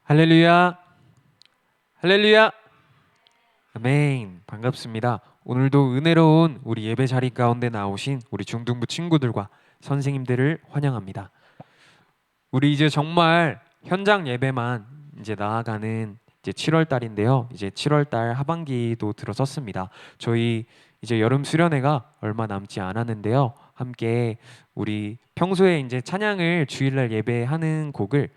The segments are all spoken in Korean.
할렐루야, 할렐루야, 아멘. 반갑습니다. 오늘도 은혜로운 우리 예배 자리 가운데 나오신 우리 중등부 친구들과 선생님들을 환영합니다. 우리 이제 정말 현장 예배만 이제 나아가는 이제 7월 달인데요. 이제 7월 달 하반기도 들어섰습니다. 저희 이제 여름 수련회가 얼마 남지 않았는데요. 함께 우리 평소에 이제 찬양을 주일날 예배하는 곡을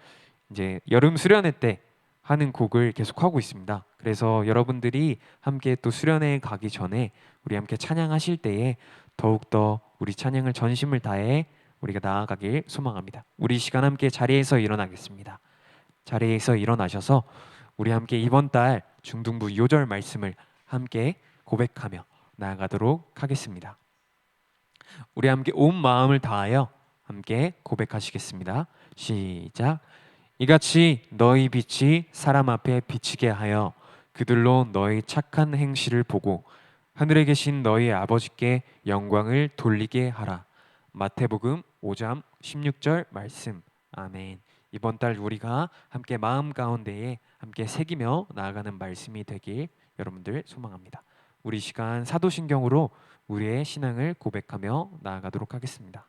이제 여름 수련회 때 하는 곡을 계속 하고 있습니다. 그래서 여러분들이 함께 또 수련회 가기 전에 우리 함께 찬양하실 때에 더욱더 우리 찬양을 전심을 다해 우리가 나아가길 소망합니다. 우리 시간 함께 자리에서 일어나겠습니다. 자리에서 일어나셔서 우리 함께 이번 달 중등부 요절 말씀을 함께 고백하며 나아가도록 하겠습니다. 우리 함께 온 마음을 다하여 함께 고백하시겠습니다. 시작. 이같이 너희 빛이 사람 앞에 비치게 하여 그들로 너희 착한 행실을 보고 하늘에 계신 너희 아버지께 영광을 돌리게 하라. 마태복음 5장 16절 말씀. 아멘. 이번 달 우리가 함께 마음 가운데에 함께 새기며 나아가는 말씀이 되길 여러분들 소망합니다. 우리 시간 사도신경으로 우리의 신앙을 고백하며 나아가도록 하겠습니다.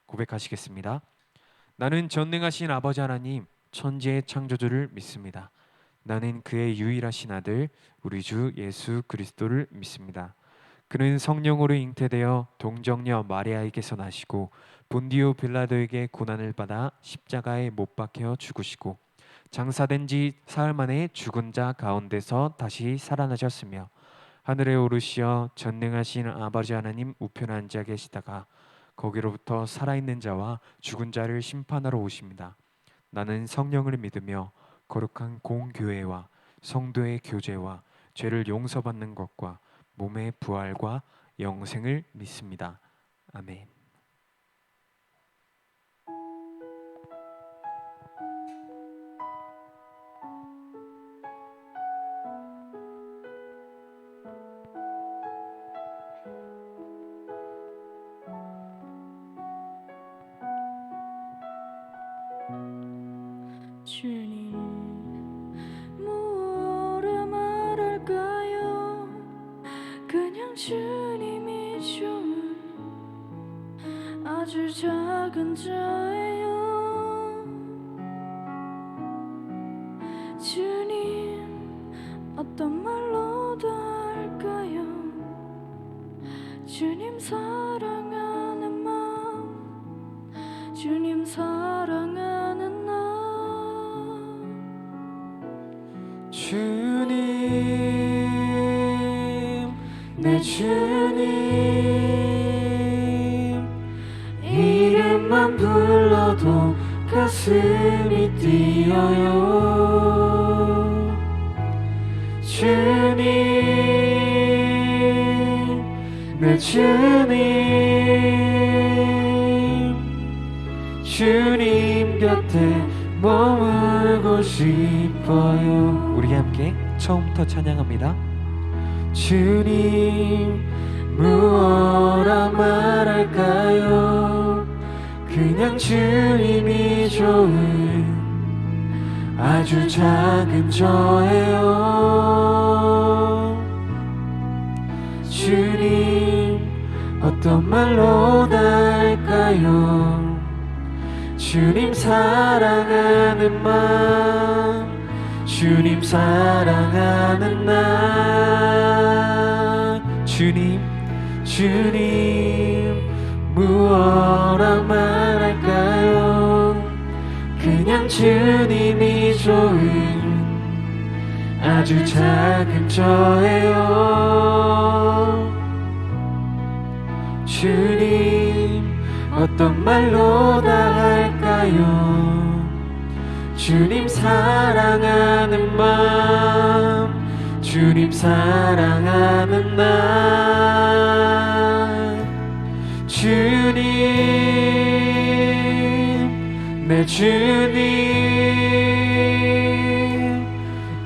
고백하시겠습니다. 나는 전능하신 아버지 하나님 천지의 창조주를 믿습니다. 나는 그의 유일하신 아들 우리 주 예수 그리스도를 믿습니다. 그는 성령으로 잉태되어 동정녀 마리아에게서 나시고 본디오 빌라도에게 고난을 받아 십자가에 못 박혀 죽으시고 장사된 지 사흘 만에 죽은 자 가운데서 다시 살아나셨으며 하늘에 오르시어 전능하신 아버지 하나님 우편에 앉아 계시다가 거기로부터 살아있는 자와 죽은 자를 심판하러 오십니다. 나는 성령을 믿으며 거룩한 공교회와 성도의 교제와 죄를 용서받는 것과 몸의 부활과 영생을 믿습니다. 아멘. 주님, 뭐라 말할까요? 그냥 주님이 좋은 아주 작은 자예요. 주님, 어떤 말로 다 할까요? 주님 사랑하는 마음, 주님 사랑하는 주님, 내 주님, 이름만 불러도 가슴이 뛰어요. 주님, 내 주님, 주님 곁에 머물고 싶어요. 우리 함께 처음부터 찬양합니다. 주님, 무엇라 말할까요? 그냥 주님이 좋은 아주 작은 저예요. 주님, 어떤 말로 다 할까요? 주님 사랑하는 마음, 주님 사랑하는 나. 주님, 주님, 무엇라 말할까요? 그냥 주님이 좋은 아주 작은 저예요. 주님, 어떤 말로 다 할까요? 주님 사랑하는 마음, 주님 사랑하는 나. 주님, 내 주님,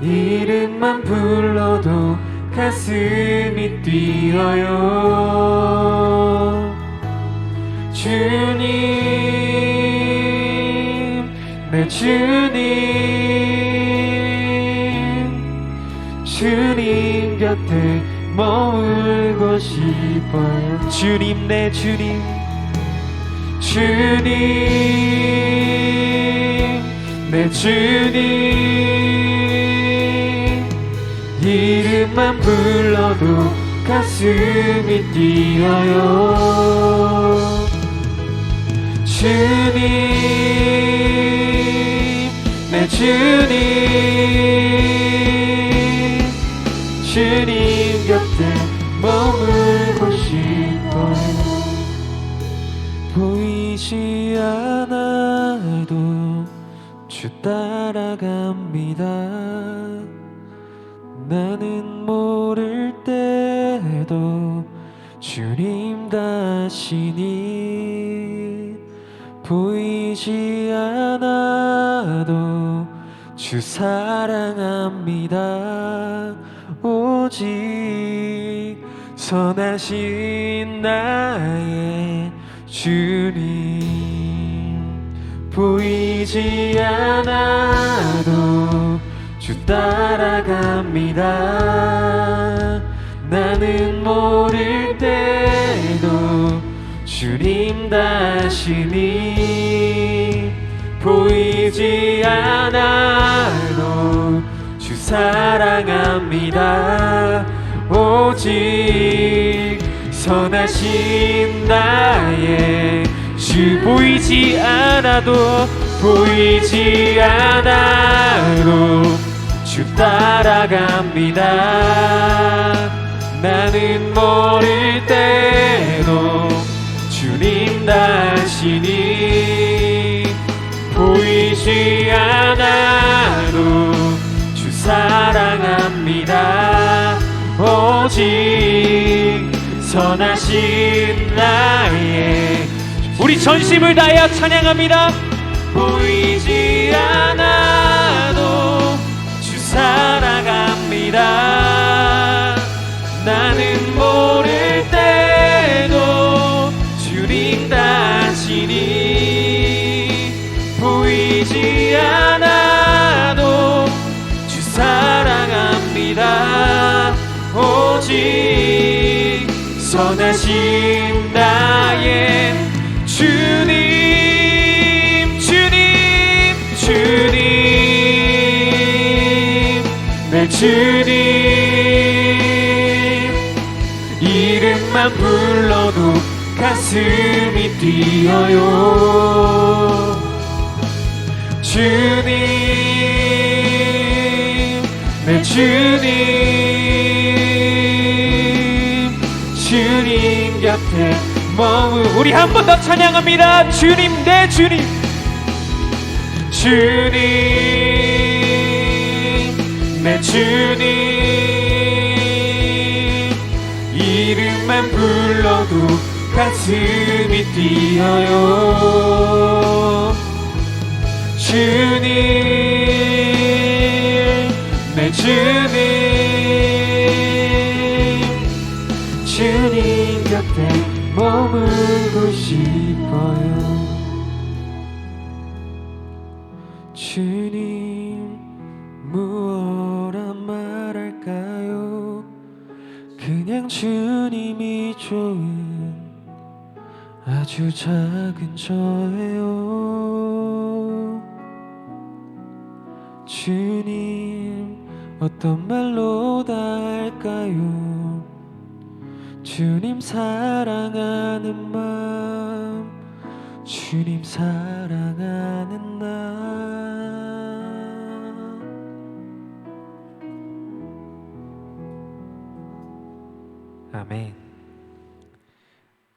이름만 불러도 가슴이 뛰어요. 주님, 내 주님, 주님 곁에 머물고 싶어요. 주님 내 주님 주님 내 주님 이름만 불러도 가슴이 뛰어요. 주님 내 주님 주님 곁에 머물고 싶어요. 보이지 않아도 주 따라갑니다. 나는 모를 때도 주님 다시니 보이지 않아도 주 사랑합니다. 오직 선하신 나의 주님 보이지 않아도 주 따라갑니다. 나는 모를 때도 주님 다시니 보이지 않아도 주 사랑합니다. 오직 선하신 나의 주 보이지 않아도 보이지 않아도 주 따라갑니다. 나는 모를 때도 주님 다시니 보이지 않아도 주 사랑합니다. 오직 선하신 나의 우리 전심을 다하여 찬양합니다. 보이지 않아도 주 사랑합니다. 나는 모를 때도 주님 다시니 보이지 않아도 주 사랑합니다. 오직 선하신 나의 주님 주님 주님 내 주님 이름만 불러도 가슴이 뛰어요. 주님 내 주님 주님 곁에 우리 한 번 더 찬양합니다. 주님 내 주님 주님 내 주님 이름만 불러도 가슴이 뛰어요. 주님 내 주님 주님 곁에 머물고 싶어요. 주님 무엇라 말할까요? 그냥 주님이 좋은 아주 작은 저예요. 주님 어떤 말로 다 할까요? 주님 사랑하는 마음 주님 사랑하는 나 아멘.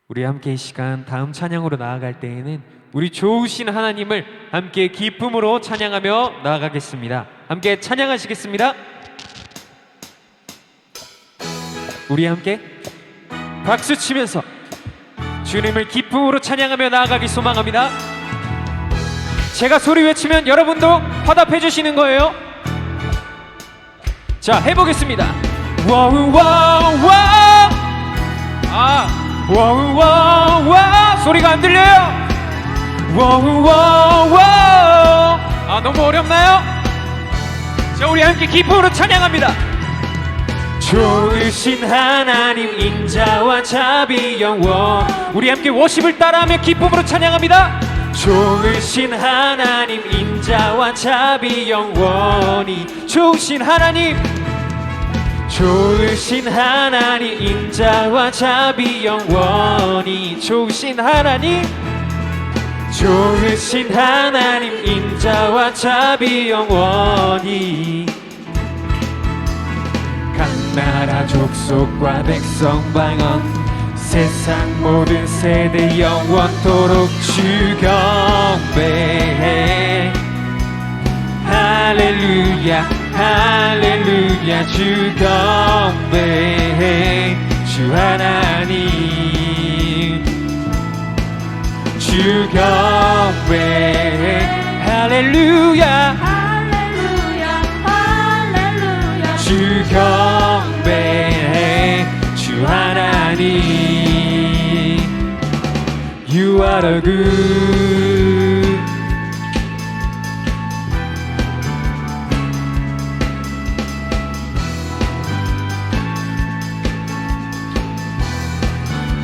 우리 함께 이 시간 다음 찬양으로 나아갈 때에는 우리 좋으신 하나님을 함께 기쁨으로 찬양하며 나아가겠습니다. 함께 찬양하시겠습니다. 우리 함께 박수 치면서 주님을 기쁨으로 찬양하며 나아가기 소망합니다. 제가 소리 외치면 여러분도 화답해 주시는 거예요. 자, 해보겠습니다. 와우 와우 와우 와우 와우 와우 소리가 안 들려요. 와우 와우 와우 너무 어렵나요? 자, 우리 함께 기쁨으로 찬양합니다. 좋으신 하나님 인자와 자비 영원. 우리 함께 워십을 따라하며 기쁨으로 찬양합니다. 좋으신 하나님 인자와 자비 영원히. 좋으신 하나님, 좋으신 하나님 인자와 자비 영원히. 좋으신 하나님, 좋으신 하나님 인자와 자비 영원히. 각 나라 족속과 백성 방언 세상 모든 세대 영원토록 주 경배해. 할렐루야 할렐루야 주 경배해. 주 하나님 주 경배해. 할렐루야 할렐루야 할렐루야 주 경배해. 주 하나님 You are a good.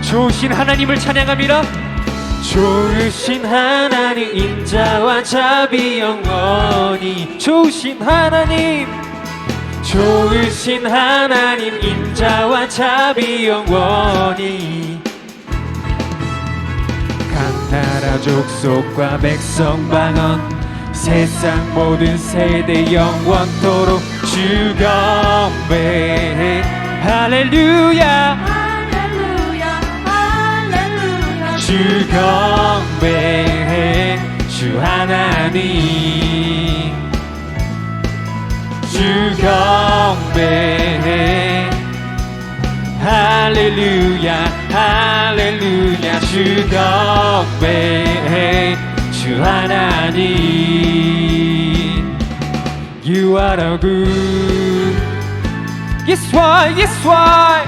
좋으신 하나님을 찬양합니다. 좋으신 하나님 인자와 자비 영원히. 좋으신 하나님, 좋으신 하나님 인자와 자비 영원히. 각 나라 족속과 백성 방언 세상 모든 세대 영원토록 주 경배해. 할렐루야 할렐루야 할렐루야 주 경배해. 주 하나님 주 경배해. 할렐루야 할렐루야 주 경배해. 주 하나님 You are a good. Yes why yes why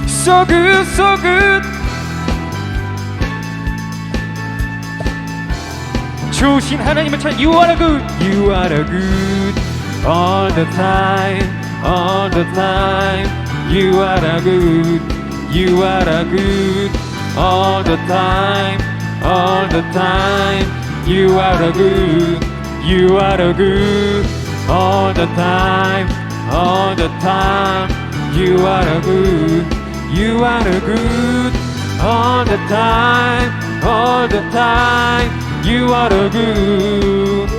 So good so good. 좋으신 하나님을 찬 You are a good. You are a good all the time all the time. You are a good. You are a good all the time all the time. You are a good. You are a good all the time all the time. You are a good. You are a good all the time all the time. You are a good.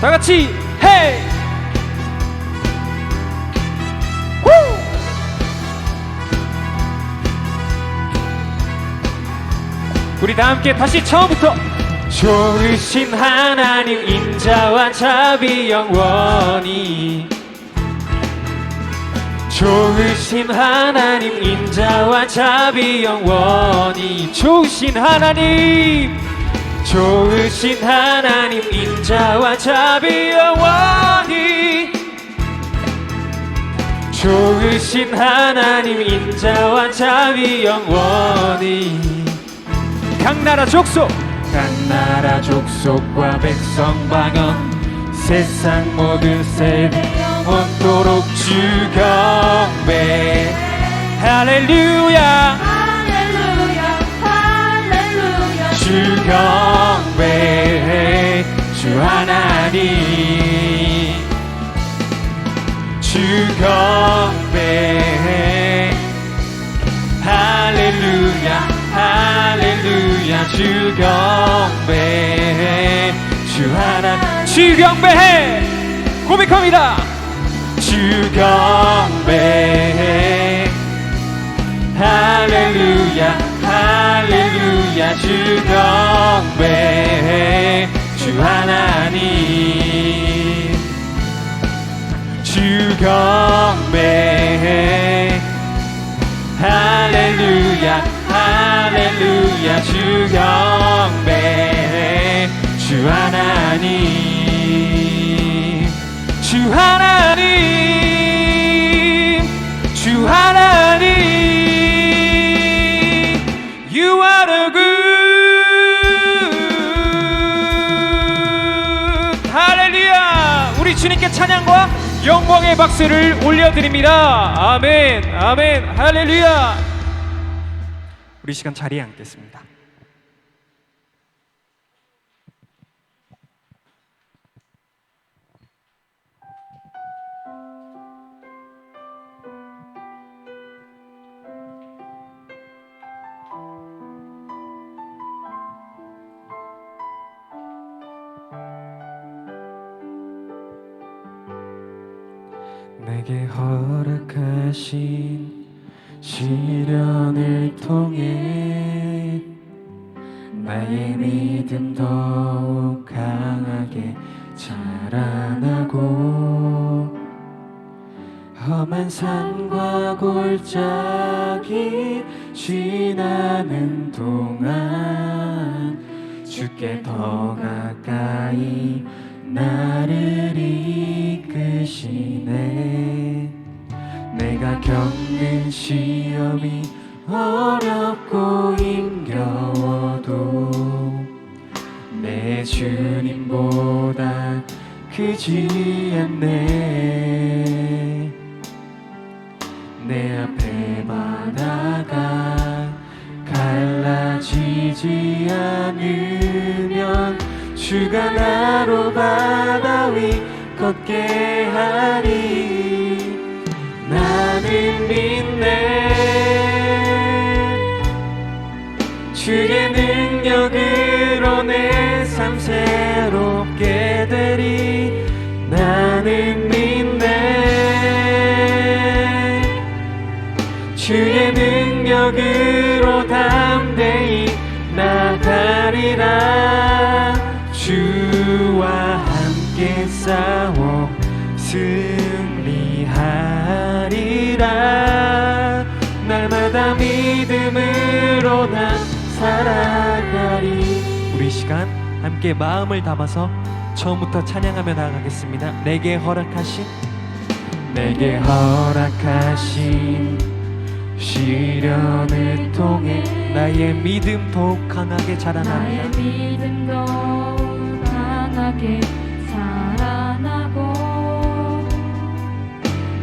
다 같이 헤이. 후! 우리 다 함께 다시 처음부터. 좋으신 하나님 인자와 자비 영원히. 좋으신 하나님 인자와 자비 영원히. 좋으신 하나님, 좋으신 하나님 인자와 자비 영원히. 좋으신 하나님 인자와 자비 영원히. 각 나라 족속, 각 나라 족속과 백성 방언 세상 모든 세대 영원토록 주 경배. 할렐루야 할렐루야 할렐루야 주 경배해. 주 하나님 주 경배해. 할렐루야 할렐루야 주 경배해. 주 하나 주 경배해. 고백합니다. 주 경배해. 할렐루야 할렐루야 주 경배해. 주 하나님 주 경배해. 할렐루야 할렐루야 주 경배해. 주 하나님 주 하나님 주 하나님 You are a good. 할렐루야. 우리 우리 주님께 찬양과 영광의 박수를 올려드립니다. 아멘, 아멘, 할렐루야. 우리 시간 자리에 앉겠습니다. 내게 허락하신 시련을 통해 나의 믿음 더욱 강하게 자라나고 험한 산과 골짜기 지나는 동안 주께 더 가까이 나를 이끄시네. 내가 겪는 시험이 어렵고 힘겨워도 내 주님보다 크지 않네. 내 앞에 바다가 갈라지지 않으면 주가 나로 바다 위 걷게 하리. 나는 믿네. 주의 능력으로 내 삶 새롭게 되리. 나는 믿네. 주의 능력으로 담대히 나가리라. 주와 함께 싸워 승리하리라. 날마다 믿음으로 난 살아가리. 우리 시간 함께 마음을 담아서 처음부터 찬양하며 나아가겠습니다. 내게 허락하신 시련을 통해 나의 믿음 더욱 강하게 자라나며 나의 믿음 더욱 강하게 자라나고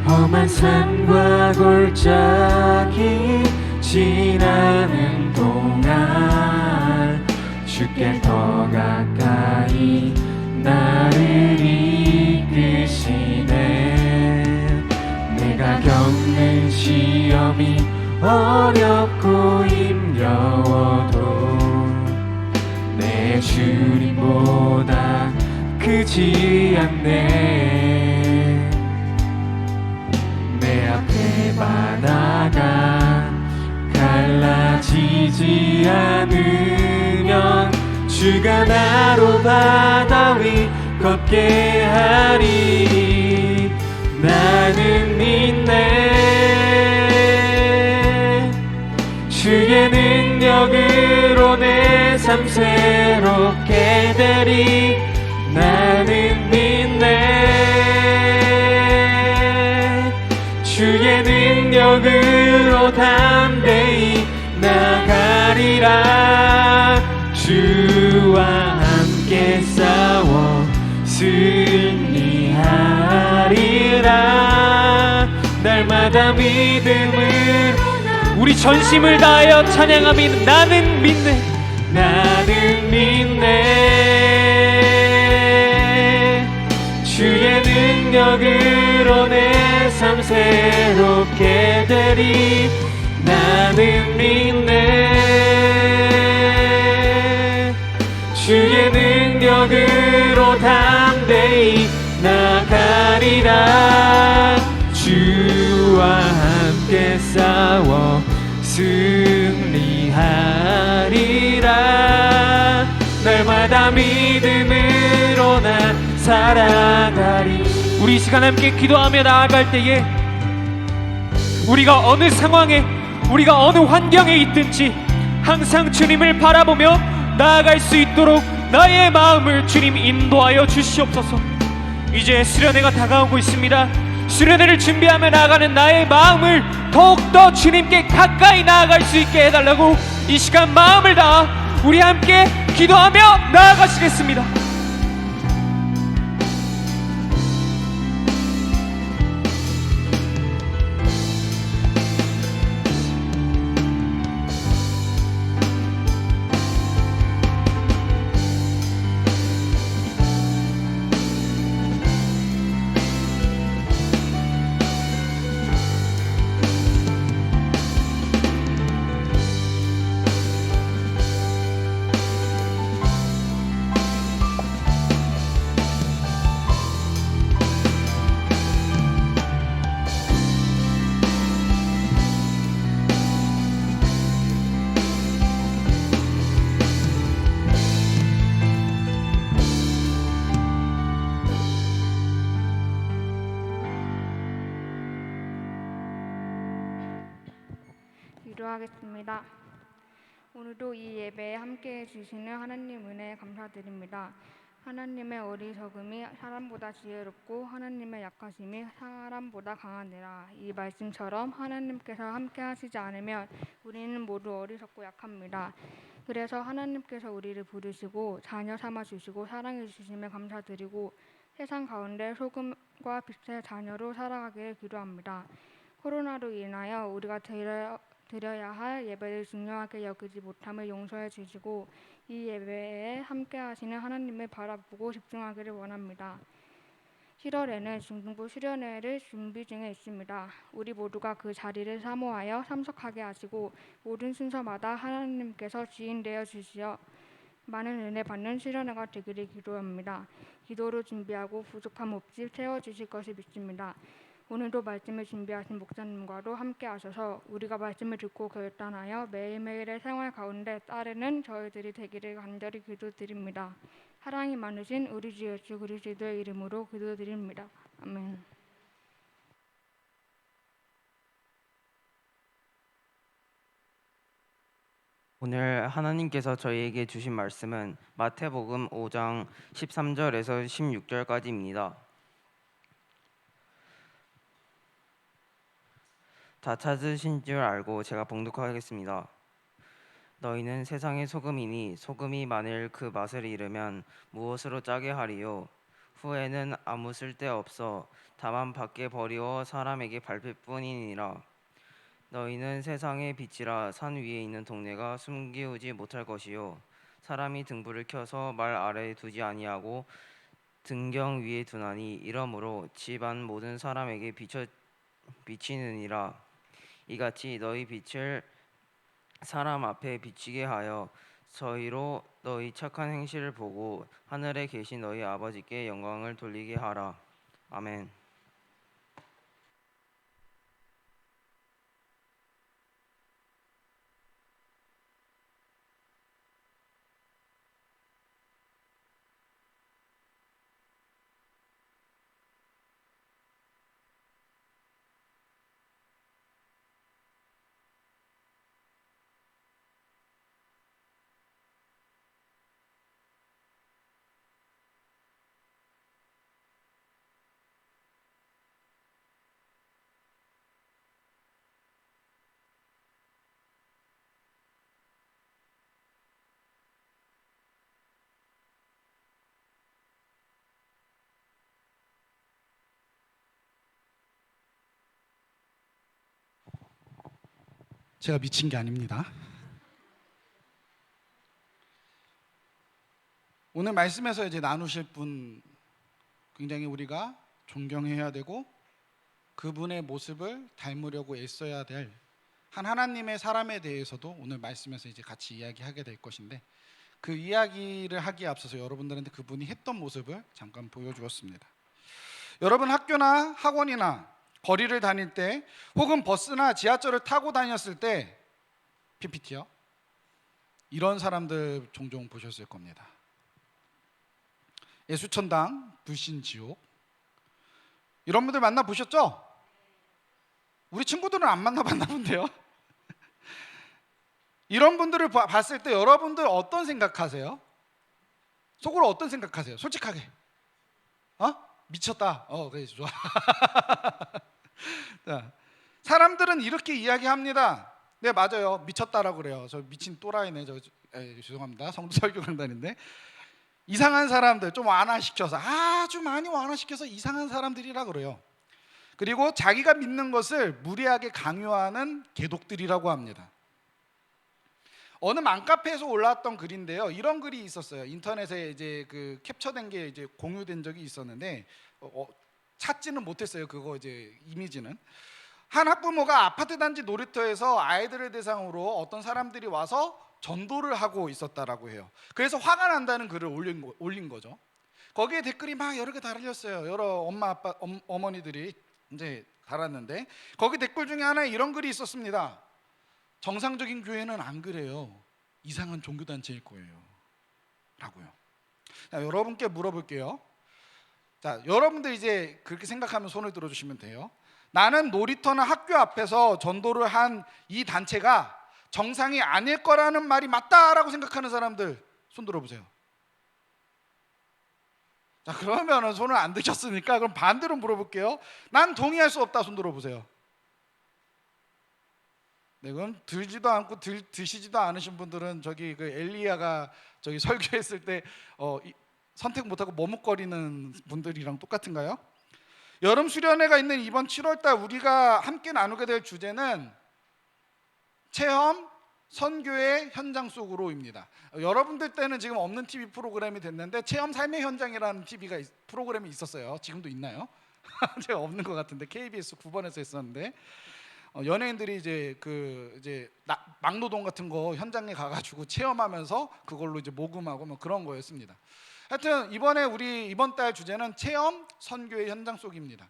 험한 산과 골짜기 지나는 동안 주께 더 가까이 나를 이끄시네. 내가 겪는 시험이 어렵고 힘겨워도 내 주님보다 크지 않네. 내 앞에 바다가 갈라지지 않으면 주가 나로 바다 위 걷게 하리. 나는 믿네. 주의 능력으로 내 삶 새롭게 되리. 나는 믿네. 주의 능력으로 담대히 나가리라. 주와 함께 싸워 승리하리라. 날마다 믿음을 우리 전심을 다하여 찬양하며 나는 믿네. 나는 믿네. 주의 능력으로 내 삶 새롭게 되리. 나는 믿네. 주의 능력으로 담대히 나가리라. 주와 함께 싸워 승리하리라. 날마다 믿음으로 난 살아가리. 우리 이 시간 함께 기도하며 나아갈 때에 우리가 어느 상황에 우리가 어느 환경에 있든지 항상 주님을 바라보며 나아갈 수 있도록 나의 마음을 주님 인도하여 주시옵소서. 이제 수련회가 다가오고 있습니다. 수련회를 준비하며 나아가는 나의 마음을 더욱더 주님께 가까이 나아갈 수 있게 해달라고 이 시간 마음을 다하 우리 함께 기도하며 나아가시겠습니다. 기도하겠습니다. 오늘도 이 예배에 함께해 주시는 하나님 은혜에 감사드립니다. 하나님의 어리석음이 사람보다 지혜롭고 하나님의 약하심이 사람보다 강하니라. 이 말씀처럼 하나님께서 함께 하시지 않으면 우리는 모두 어리석고 약합니다. 그래서 하나님께서 우리를 부르시고 자녀 삼아 주시고 사랑해 주심에 감사드리고 세상 가운데 소금과 빛의 자녀로 살아가기를 기도합니다. 코로나로 인하여 우리가 드려야 할 예배를 중요하게 여기지 못함을 용서해 주시고 이 예배에 함께 하시는 하나님을 바라보고 집중하기를 원합니다. 7월에는 중등부 수련회를 준비 중에 있습니다. 우리 모두가 그 자리를 사모하여 참석하게 하시고 모든 순서마다 하나님께서 주인 되어 주시어 많은 은혜 받는 수련회가 되기를 기도합니다. 기도로 준비하고 부족함 없이 채워주실 것을 믿습니다. 오늘도 말씀을 준비하신 목사님과도 함께 하셔서 우리가 말씀을 듣고 결단하여 매일매일의 생활 가운데 따르는 저희들이 되기를 간절히 기도드립니다. 사랑이 많으신 우리 주 예수 그리스도의 이름으로 기도드립니다. 아멘. 오늘 하나님께서 저희에게 주신 말씀은 마태복음 5장 13절에서 16절까지입니다. 다 찾으신 줄 알고 제가 봉독하겠습니다. 너희는 세상의 소금이니 소금이 만일 그 맛을 잃으면 무엇으로 짜게 하리요? 후에는 아무 쓸데 없어 다만 밖에 버리워 사람에게 밟힐 뿐이니라. 너희는 세상의 빛이라. 산 위에 있는 동네가 숨기우지 못할 것이요 사람이 등불을 켜서 말 아래에 두지 아니하고 등경 위에 두나니 이러므로 집안 모든 사람에게 비치느니라. 이같이 너희 빛을 사람 앞에 비치게 하여 저희로 너희 착한 행실을 보고 하늘에 계신 너희 아버지께 영광을 돌리게 하라. 아멘. 제가 미친 게 아닙니다. 오늘 말씀에서 이제 나누실 분 굉장히 우리가 존경해야 되고 그분의 모습을 닮으려고 애써야 될 한 하나님의 사람에 대해서도 오늘 말씀에서 이제 같이 이야기하게 될 것인데 그 이야기를 하기에 앞서서 여러분들한테 그분이 했던 모습을 잠깐 보여주었습니다. 여러분 학교나 학원이나 거리를 다닐 때 혹은 버스나 지하철을 타고 다녔을 때 PPT요. 이런 사람들 종종 보셨을 겁니다. 예수천당, 불신지옥 이런 분들 만나 보셨죠? 우리 친구들은 안 만나봤나 본데요. 이런 분들을 봤을 때 여러분들 어떤 생각하세요? 속으로 어떤 생각하세요? 솔직하게. 미쳤다. 그래 좋아. 자, 사람들은 이렇게 이야기합니다. 네 맞아요. 미쳤다라고 그래요. 저 미친 또라이네. 죄송합니다. 성도 설교 강단인데 이상한 사람들 좀 완화시켜서 아주 많이 완화시켜서 이상한 사람들이라 그래요. 그리고 자기가 믿는 것을 무리하게 강요하는 개독들이라고 합니다. 어느 맘카페에서 올라왔던 글인데요. 이런 글이 있었어요. 인터넷에 이제 그 캡처된 게 이제 공유된 적이 있었는데 찾지는 못했어요. 그거 이제 이미지는 한 학부모가 아파트 단지 놀이터에서 아이들을 대상으로 어떤 사람들이 와서 전도를 하고 있었다라고 해요. 그래서 화가 난다는 글을 올린 거죠. 거기에 댓글이 막 여러 개 달렸어요. 여러 엄마 아빠 어머니들이 이제 달았는데 거기 댓글 중에 하나에 이런 글이 있었습니다. 정상적인 교회는 안 그래요. 이상한 종교단체일 거예요. 라고요. 자, 여러분께 물어볼게요. 자, 여러분들 이제 그렇게 생각하면 손을 들어주시면 돼요. 나는 놀이터나 학교 앞에서 전도를 한 이 단체가 정상이 아닐 거라는 말이 맞다라고 생각하는 사람들 손 들어보세요. 자, 그러면은 손을 안 드셨으니까 그럼 반대로 물어볼게요. 난 동의할 수 없다. 손 들어보세요. 네, 그럼 들지도 않고 드시지도 않으신 분들은 저기 그 엘리야가 저기 설교했을 때 선택 못하고 머뭇거리는 분들이랑 똑같은가요? 여름 수련회가 있는 이번 7월달 우리가 함께 나누게 될 주제는 체험 선교의 현장 속으로입니다. 여러분들 때는 지금 없는 TV 프로그램이 됐는데 체험 삶의 현장이라는 프로그램이 있었어요. 지금도 있나요? 제가 없는 것 같은데 KBS 9번에서 했었는데 연예인들이 이제 막노동 같은 거 현장에 가가지고 체험하면서 그걸로 이제 모금하고 뭐 그런 거였습니다. 하여튼 이번 달 주제는 체험 선교의 현장 속입니다.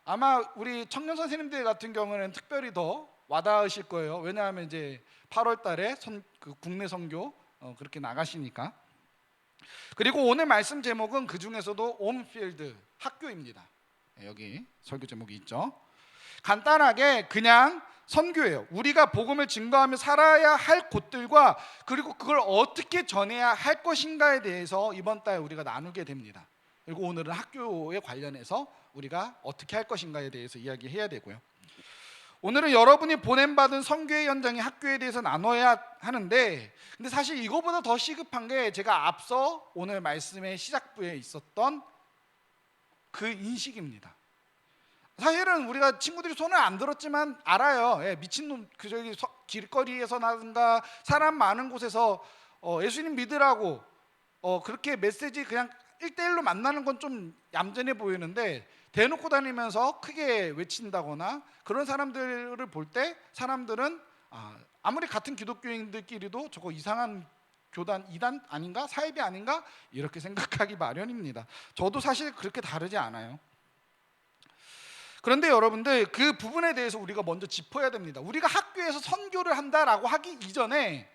아마 우리 청년 선생님들 같은 경우는 특별히 더 와닿으실 거예요. 왜냐하면 이제 8월달에 국내 선교 그렇게 나가시니까. 그리고 오늘 말씀 제목은 그 중에서도 홈필드 학교입니다. 여기 설교 제목이 있죠. 간단하게 그냥 선교예요. 우리가 복음을 증거하며 살아야 할 곳들과 그리고 그걸 어떻게 전해야 할 것인가에 대해서 이번 달 우리가 나누게 됩니다. 그리고 오늘은 학교에 관련해서 우리가 어떻게 할 것인가에 대해서 이야기해야 되고요. 오늘은 여러분이 보냄받은 선교의 현장의 학교에 대해서 나눠야 하는데, 근데 사실 이거보다 더 시급한 게 제가 앞서 오늘 말씀의 시작부에 있었던 그 인식입니다. 사실은 우리가 친구들이 손을 안 들었지만 알아요. 미친놈 저기 길거리에서나든가 사람 많은 곳에서 예수님 믿으라고 그렇게 메시지 그냥 1대1로 만나는 건 좀 얌전해 보이는데 대놓고 다니면서 크게 외친다거나 그런 사람들을 볼 때 사람들은 아무리 같은 기독교인들끼리도 저거 이상한 교단 이단 아닌가? 사이비 아닌가? 이렇게 생각하기 마련입니다. 저도 사실 그렇게 다르지 않아요. 그런데 여러분들 그 부분에 대해서 우리가 먼저 짚어야 됩니다. 우리가 학교에서 선교를 한다라고 하기 이전에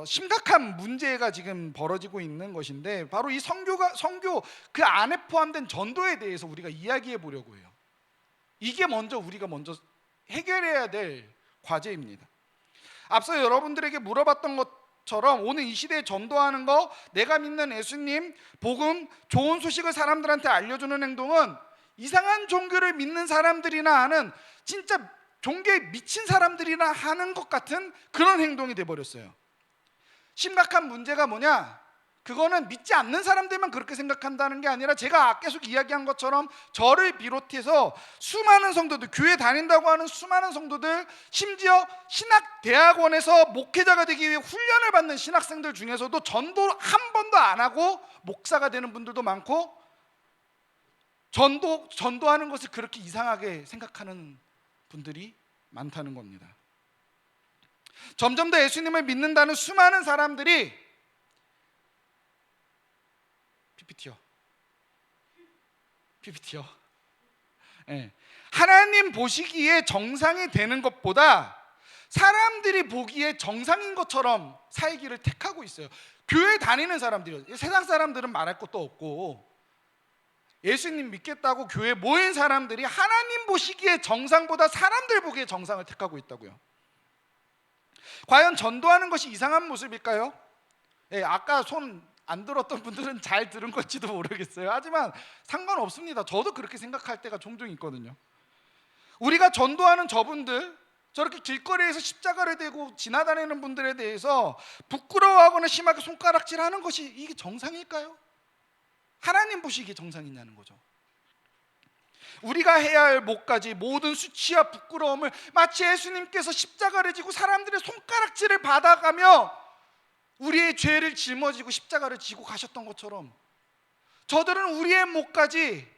심각한 문제가 지금 벌어지고 있는 것인데 바로 이 선교 그 안에 포함된 전도에 대해서 우리가 이야기해 보려고 해요. 이게 우리가 먼저 해결해야 될 과제입니다. 앞서 여러분들에게 물어봤던 것처럼 오늘 이 시대에 전도하는 거, 내가 믿는 예수님, 복음, 좋은 소식을 사람들한테 알려주는 행동은 이상한 종교를 믿는 사람들이나 하는 진짜 종교에 미친 사람들이나 하는 것 같은 그런 행동이 돼버렸어요. 심각한 문제가 뭐냐? 그거는 믿지 않는 사람들만 그렇게 생각한다는 게 아니라 제가 계속 이야기한 것처럼 저를 비롯해서 수많은 성도들, 교회 다닌다고 하는 수많은 성도들, 심지어 신학대학원에서 목회자가 되기 위해 훈련을 받는 신학생들 중에서도 전도 한 번도 안 하고 목사가 되는 분들도 많고 전도하는 것을 그렇게 이상하게 생각하는 분들이 많다는 겁니다. 점점 더 예수님을 믿는다는 수많은 사람들이 PPT요. 네. 하나님 보시기에 정상이 되는 것보다 사람들이 보기에 정상인 것처럼 살기를 택하고 있어요. 교회 다니는 사람들이요. 세상 사람들은 말할 것도 없고 예수님 믿겠다고 교회에 모인 사람들이 하나님 보시기에 정상보다 사람들 보기에 정상을 택하고 있다고요. 과연 전도하는 것이 이상한 모습일까요? 아까 손 안 들었던 분들은 잘 들은 건지도 모르겠어요. 하지만 상관없습니다. 저도 그렇게 생각할 때가 종종 있거든요. 우리가 전도하는 저분들, 저렇게 길거리에서 십자가를 대고 지나다니는 분들에 대해서 부끄러워하거나 심하게 손가락질하는 것이 이게 정상일까요? 하나님 보시기에 정상이냐는 거죠. 우리가 해야 할 몫까지 모든 수치와 부끄러움을 마치 예수님께서 십자가를 지고 사람들의 손가락질을 받아가며 우리의 죄를 짊어지고 십자가를 지고 가셨던 것처럼 저들은 우리의 몫까지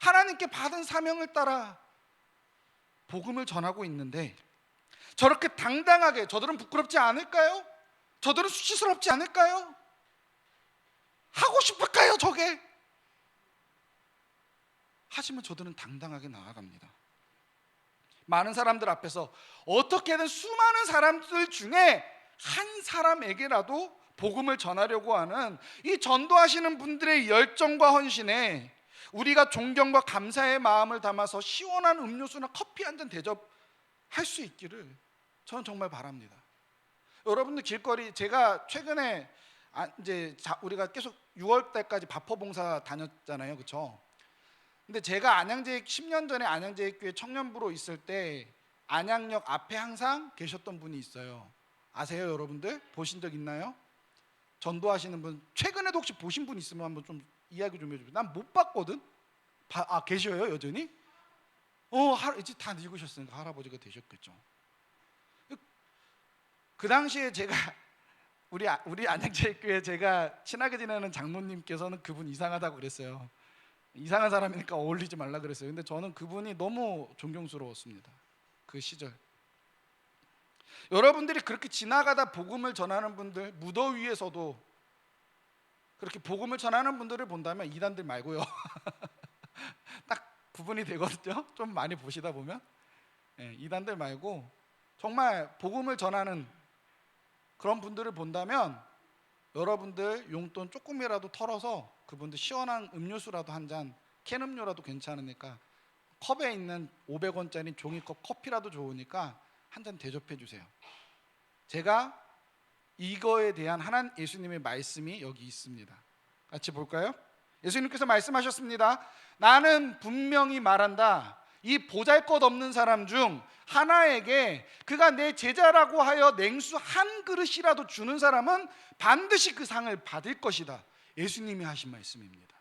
하나님께 받은 사명을 따라 복음을 전하고 있는데 저렇게 당당하게 저들은 부끄럽지 않을까요? 저들은 수치스럽지 않을까요? 하고 싶을까요? 저게? 하지만 저들은 당당하게 나아갑니다. 많은 사람들 앞에서 어떻게든 수많은 사람들 중에 한 사람에게라도 복음을 전하려고 하는 이 전도하시는 분들의 열정과 헌신에 우리가 존경과 감사의 마음을 담아서 시원한 음료수나 커피 한 잔 대접할 수 있기를 저는 정말 바랍니다. 여러분들 길거리 제가 최근에 우리가 계속 6월 달까지 바퍼봉사 다녔잖아요, 그렇죠? 근데 제가 10년 전에 안양제일교회 청년부로 있을 때 안양역 앞에 항상 계셨던 분이 있어요. 아세요, 여러분들? 보신 적 있나요? 전도하시는 분. 최근에도 혹시 보신 분 있으면 한번 좀 이야기 좀 해주세요. 난 못 봤거든. 계셔요, 여전히? 이제 다 늙으셨으니까 할아버지가 되셨겠죠. 그 당시에 제가 우리 안양제일교회 제가 친하게 지내는 장로님께서는 그분 이상하다고 그랬어요. 이상한 사람이니까 어울리지 말라 그랬어요. 근데 저는 그분이 너무 존경스러웠습니다. 그 시절. 여러분들이 그렇게 지나가다 복음을 전하는 분들, 무더위에서도 그렇게 복음을 전하는 분들을 본다면 이단들 말고요. 딱 구분이 되거든요. 좀 많이 보시다 보면 이단들 말고 정말 복음을 전하는 그런 분들을 본다면 여러분들 용돈 조금이라도 털어서 그분들 시원한 음료수라도 한 잔, 캔 음료라도 괜찮으니까 컵에 있는 500원짜리 종이컵 커피라도 좋으니까 한 잔 대접해 주세요. 제가 이거에 대한 예수님의 말씀이 여기 있습니다. 같이 볼까요? 예수님께서 말씀하셨습니다. 나는 분명히 말한다. 이 보잘것없는 사람 중 하나에게 그가 내 제자라고 하여 냉수 한 그릇이라도 주는 사람은 반드시 그 상을 받을 것이다. 예수님이 하신 말씀입니다.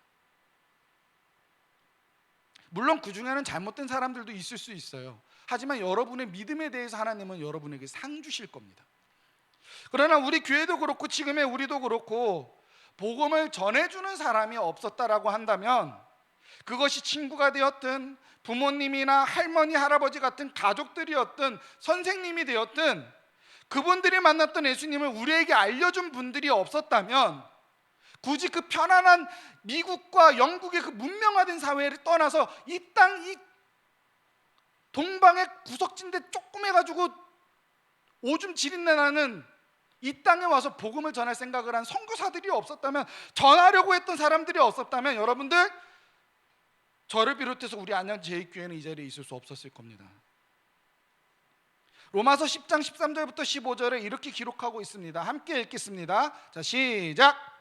물론 그 중에는 잘못된 사람들도 있을 수 있어요. 하지만 여러분의 믿음에 대해서 하나님은 여러분에게 상 주실 겁니다. 그러나 우리 교회도 그렇고 지금의 우리도 그렇고 복음을 전해주는 사람이 없었다라고 한다면 그것이 친구가 되었든 부모님이나 할머니, 할아버지 같은 가족들이었든 선생님이 되었든 그분들이 만났던 예수님을 우리에게 알려준 분들이 없었다면 굳이 그 편안한 미국과 영국의 그 문명화된 사회를 떠나서 이 동방의 구석진데 조금 해가지고 오줌 지린내 나는 이 땅에 와서 복음을 전할 생각을 한 선교사들이 없었다면, 전하려고 했던 사람들이 없었다면 여러분들 저를 비롯해서 우리 안양제일교회는 이 자리에 있을 수 없었을 겁니다. 로마서 10장 13절부터 15절에 이렇게 기록하고 있습니다. 함께 읽겠습니다. 자, 시작.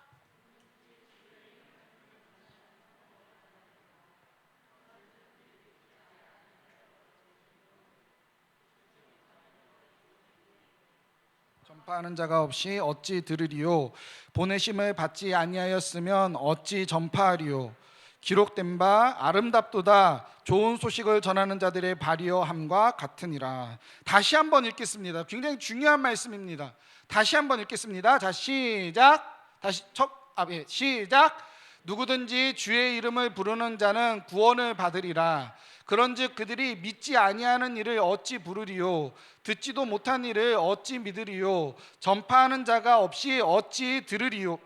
전파하는 자가 없이 어찌 들으리요? 보내심을 받지 아니하였으면 어찌 전파하리요? 기록된 바 아름답도다 좋은 소식을 전하는 자들의 발이여 함과 같으니라. 다시 한번 읽겠습니다. 굉장히 중요한 말씀입니다. 다시 한번 읽겠습니다. 자, 시작. 시작. 누구든지 주의 이름을 부르는 자는 구원을 받으리라. 그런즉 그들이 믿지 아니하는 일을 어찌 부르리요? 듣지도 못한 일을 어찌 믿으리요? 전파하는 자가 없이 어찌 들으리요?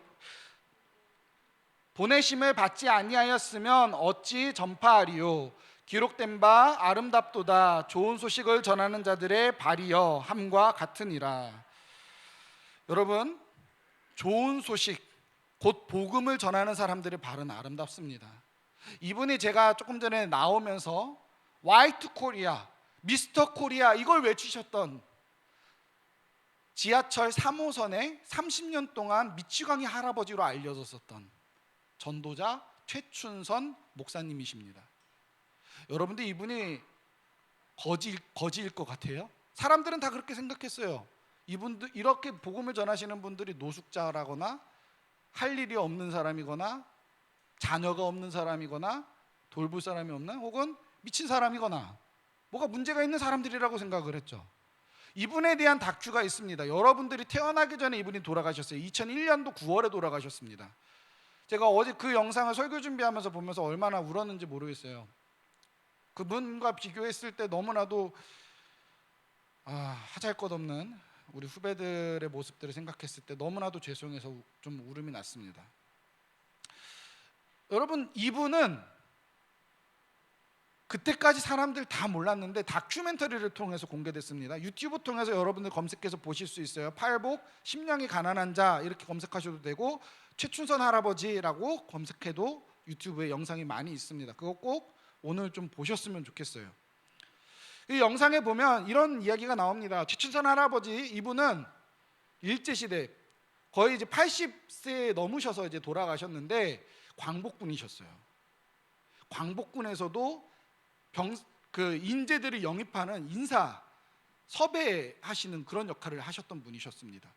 보내심을 받지 아니하였으면 어찌 전파하리요? 기록된 바 아름답도다 좋은 소식을 전하는 자들의 발이여 함과 같으니라. 여러분, 좋은 소식, 곧 복음을 전하는 사람들의 발은 아름답습니다. 이분이 제가 조금 전에 나오면서 화이트 코리아, 미스터 코리아 이걸 외치셨던 지하철 3호선에 30년 동안 미치광이 할아버지로 알려졌었던 전도자 최춘선 목사님이십니다. 여러분들 이분이 거지일 것 같아요? 사람들은 다 그렇게 생각했어요. 이분들 이렇게 복음을 전하시는 분들이 노숙자라거나 할 일이 없는 사람이거나 자녀가 없는 사람이거나 돌볼 사람이 없는 혹은 미친 사람이거나 뭐가 문제가 있는 사람들이라고 생각을 했죠. 이분에 대한 다큐가 있습니다. 여러분들이 태어나기 전에 이분이 돌아가셨어요. 2001년도 9월에 돌아가셨습니다. 제가 어제 그 영상을 설교 준비하면서 보면서 얼마나 울었는지 모르겠어요. 그분과 비교했을 때 너무나도 하잘것없는 우리 후배들의 모습들을 생각했을 때 너무나도 죄송해서 좀 울음이 났습니다. 여러분, 이분은 그때까지 사람들 다 몰랐는데 다큐멘터리를 통해서 공개됐습니다. 유튜브 통해서 여러분들 검색해서 보실 수 있어요. 팔복 심령이 가난한 자 이렇게 검색하셔도 되고 최춘선 할아버지라고 검색해도 유튜브에 영상이 많이 있습니다. 그거 꼭 오늘 좀 보셨으면 좋겠어요. 이 영상에 보면 이런 이야기가 나옵니다. 최춘선 할아버지, 이분은 일제시대 거의 이제 80세 넘으셔서 이제 돌아가셨는데 광복군이셨어요. 광복군에서도 그 인재들을 영입하는 인사 섭외하시는 그런 역할을 하셨던 분이셨습니다.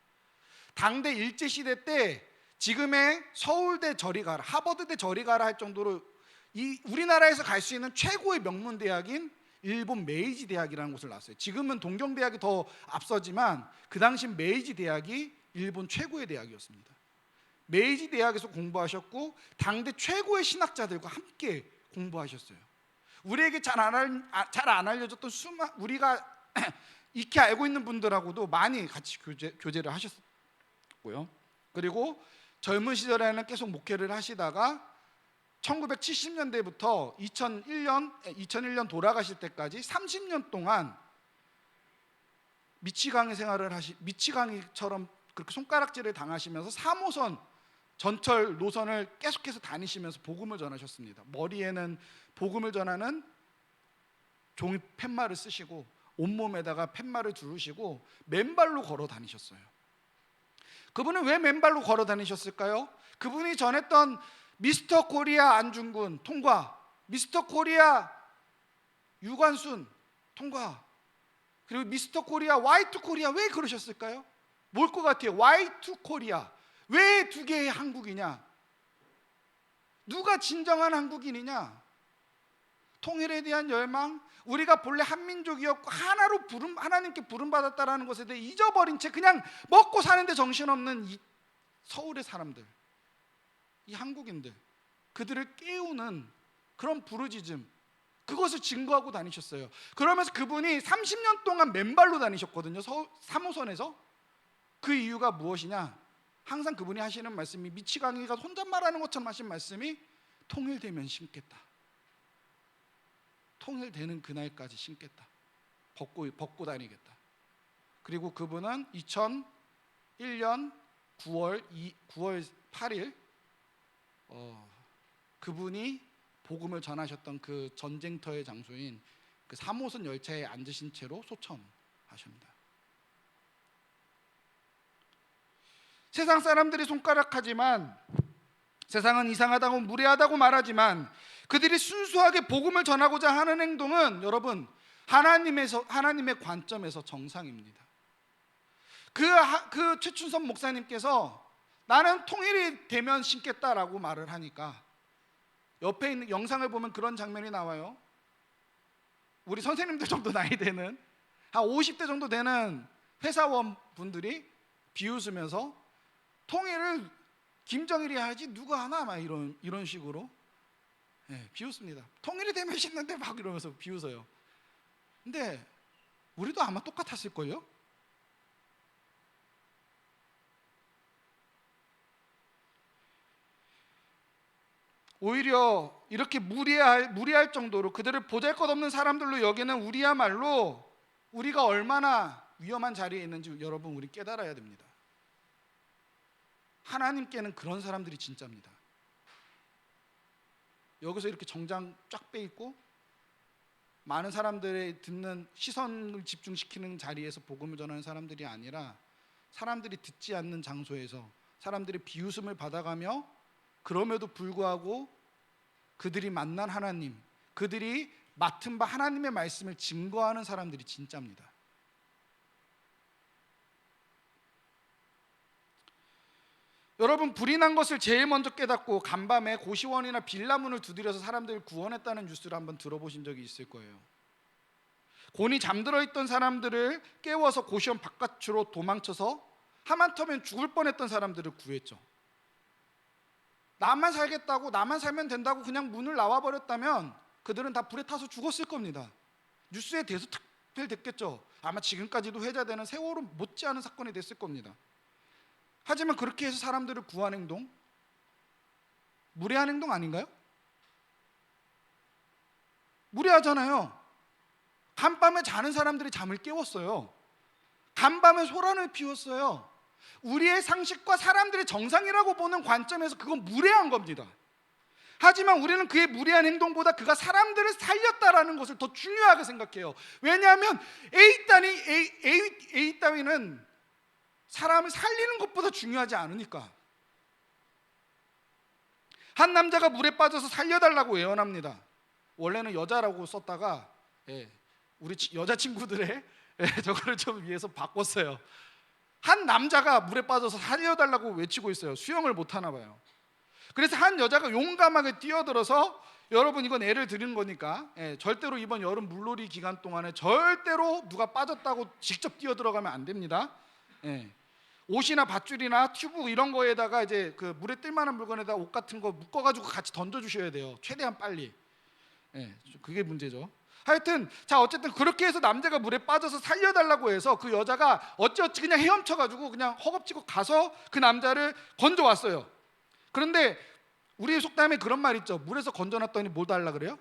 당대 일제시대 때 지금의 서울대 저리 가라, 하버드대 저리 가라 할 정도로 이 우리나라에서 갈 수 있는 최고의 명문 대학인 일본 메이지 대학이라는 곳을 나왔어요. 지금은 동경대학이 더 앞서지만 그 당시 메이지 대학이 일본 최고의 대학이었습니다. 메이지 대학에서 공부하셨고 당대 최고의 신학자들과 함께 공부하셨어요. 우리에게 잘 안 알려졌던 우리가 익히 알고 있는 분들하고도 많이 같이 교제를 하셨고요. 그리고 젊은 시절에는 계속 목회를 하시다가 1970년대부터 2001년 돌아가실 때까지 30년 동안 미치광이처럼 그렇게 손가락질을 당하시면서 3호선 전철 노선을 계속해서 다니시면서 복음을 전하셨습니다. 머리에는 복음을 전하는 종이 팻말을 쓰시고 온몸에다가 팻말을 두르시고 맨발로 걸어 다니셨어요. 그분은 왜 맨발로 걸어 다니셨을까요? 그분이 전했던 미스터 코리아 안중근 통과, 미스터 코리아 유관순 통과, 그리고 미스터 코리아 Y2 코리아, 왜 그러셨을까요? 뭘 것 같아요? Y2 코리아, 왜 두 개의 한국이냐? 누가 진정한 한국인이냐? 통일에 대한 열망, 우리가 본래 한민족이었고 하나로 하나님께 부름받았다라는 것에 대해 잊어버린 채 그냥 먹고 사는데 정신없는 이 서울의 사람들, 이 한국인들, 그들을 깨우는 그런 부르짖음, 그것을 증거하고 다니셨어요. 그러면서 그분이 30년 동안 맨발로 다니셨거든요. 서울 3호선에서. 그 이유가 무엇이냐? 항상 그분이 하시는 말씀이, 미치광이가 혼잣말하는 것처럼 하신 말씀이 통일되면 심겠다. 통일되는 그날까지 심겠다. 벗고 다니겠다. 그리고 그분은 2001년 9월 8일 그분이 복음을 전하셨던 그 전쟁터의 장소인 그 3호선 열차에 앉으신 채로 소천하십니다. 세상 사람들이 손가락하지만, 세상은 이상하다고 무례하다고 말하지만, 그들이 순수하게 복음을 전하고자 하는 행동은 하나님의 관점에서 정상입니다. 그 최춘선 목사님께서 나는 통일이 되면 심겠다라고 말을 하니까 옆에 있는 영상을 보면 그런 장면이 나와요. 우리 선생님들 정도 나이 되는 한 50대 정도 되는 회사원 분들이 비웃으면서 통일을 김정일이 하지 누가 하나, 막 이런 식으로 비웃습니다. 통일이 되면 싶는데 막 이러면서 비웃어요. 근데 우리도 아마 똑같았을걸요? 오히려 이렇게 무리할 정도로 그들을 보잘것없는 사람들로 여기는 우리야말로 우리가 얼마나 위험한 자리에 있는지 여러분, 우리 깨달아야 됩니다. 하나님께는 그런 사람들이 진짜입니다. 여기서 이렇게 정장 쫙 빼입고 많은 사람들의 듣는 시선을 집중시키는 자리에서 복음을 전하는 사람들이 아니라, 사람들이 듣지 않는 장소에서 사람들의 비웃음을 받아가며, 그럼에도 불구하고 그들이 만난 하나님, 그들이 맡은 바 하나님의 말씀을 증거하는 사람들이 진짜입니다. 여러분, 불이 난 것을 제일 먼저 깨닫고 간밤에 고시원이나 빌라문을 두드려서 사람들을 구원했다는 뉴스를 한번 들어보신 적이 있을 거예요. 곤히 잠들어 있던 사람들을 깨워서 고시원 바깥으로 도망쳐서 하마터면 죽을 뻔했던 사람들을 구했죠. 나만 살겠다고, 나만 살면 된다고 그냥 문을 나와버렸다면 그들은 다 불에 타서 죽었을 겁니다. 뉴스에 대해서 특별됐겠죠. 아마 지금까지도 회자되는 세월호 못지않은 사건이 됐을 겁니다. 하지만 그렇게 해서 사람들을 구한 행동, 무례한 행동 아닌가요? 무례하잖아요. 간밤에 자는 사람들이 잠을 깨웠어요. 간밤에 소란을 피웠어요. 우리의 상식과 사람들의 정상이라고 보는 관점에서 그건 무례한 겁니다. 하지만 우리는 그의 무례한 행동보다 그가 사람들을 살렸다라는 것을 더 중요하게 생각해요. 왜냐하면 A 따위는 사람을 살리는 것보다 중요하지 않으니까. 한 남자가 물에 빠져서 살려달라고 예언합니다. 원래는 여자라고 썼다가 우리 여자친구들의 저거를 좀 위해서 바꿨어요. 한 남자가 물에 빠져서 살려달라고 외치고 있어요. 수영을 못하나 봐요. 그래서 한 여자가 용감하게 뛰어들어서, 여러분 이건 애를 드리는 거니까 절대로 이번 여름 물놀이 기간 동안에 절대로 누가 빠졌다고 직접 뛰어들어가면 안 됩니다. 옷이나 밧줄이나 튜브 이런 거에다가 이제 그 물에 뜰 만한 물건에다 옷 같은 거 묶어가지고 같이 던져주셔야 돼요. 최대한 빨리. 그게 문제죠. 하여튼 자 어쨌든 그렇게 해서 남자가 물에 빠져서 살려달라고 해서 그 여자가 어찌어찌 그냥 헤엄쳐가지고 그냥 허겁지겁 가서 그 남자를 건져왔어요. 그런데 우리 속담에 그런 말 있죠. 물에서 건져놨더니 뭐 달라 그래요?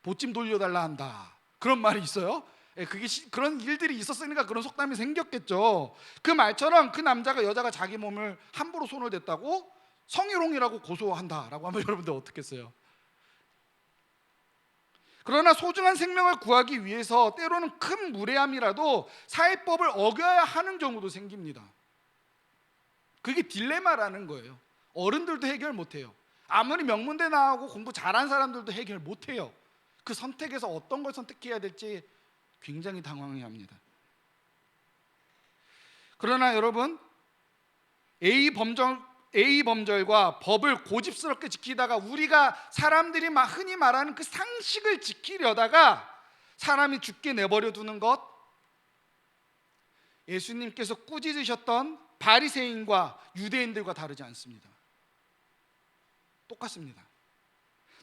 보찜 돌려달라 한다. 그런 말이 있어요. 그게 그런 일들이 있었으니까 그런 속담이 생겼겠죠. 그 말처럼 그 남자가 여자가 자기 몸을 함부로 손을 댔다고 성희롱이라고 고소한다라고 하면 여러분들 어떻겠어요? 그러나 소중한 생명을 구하기 위해서 때로는 큰 무례함이라도 사회법을 어겨야 하는 경우도 생깁니다. 그게 딜레마라는 거예요. 어른들도 해결 못해요. 아무리 명문대 나오고 공부 잘한 사람들도 해결 못해요. 그 선택에서 어떤 걸 선택해야 될지 굉장히 당황해합니다. 그러나 여러분, A 범절과 법을 고집스럽게 지키다가 우리가 사람들이 막 흔히 말하는 그 상식을 지키려다가 사람이 죽게 내버려 두는 것, 예수님께서 꾸짖으셨던 바리새인과 유대인들과 다르지 않습니다. 똑같습니다.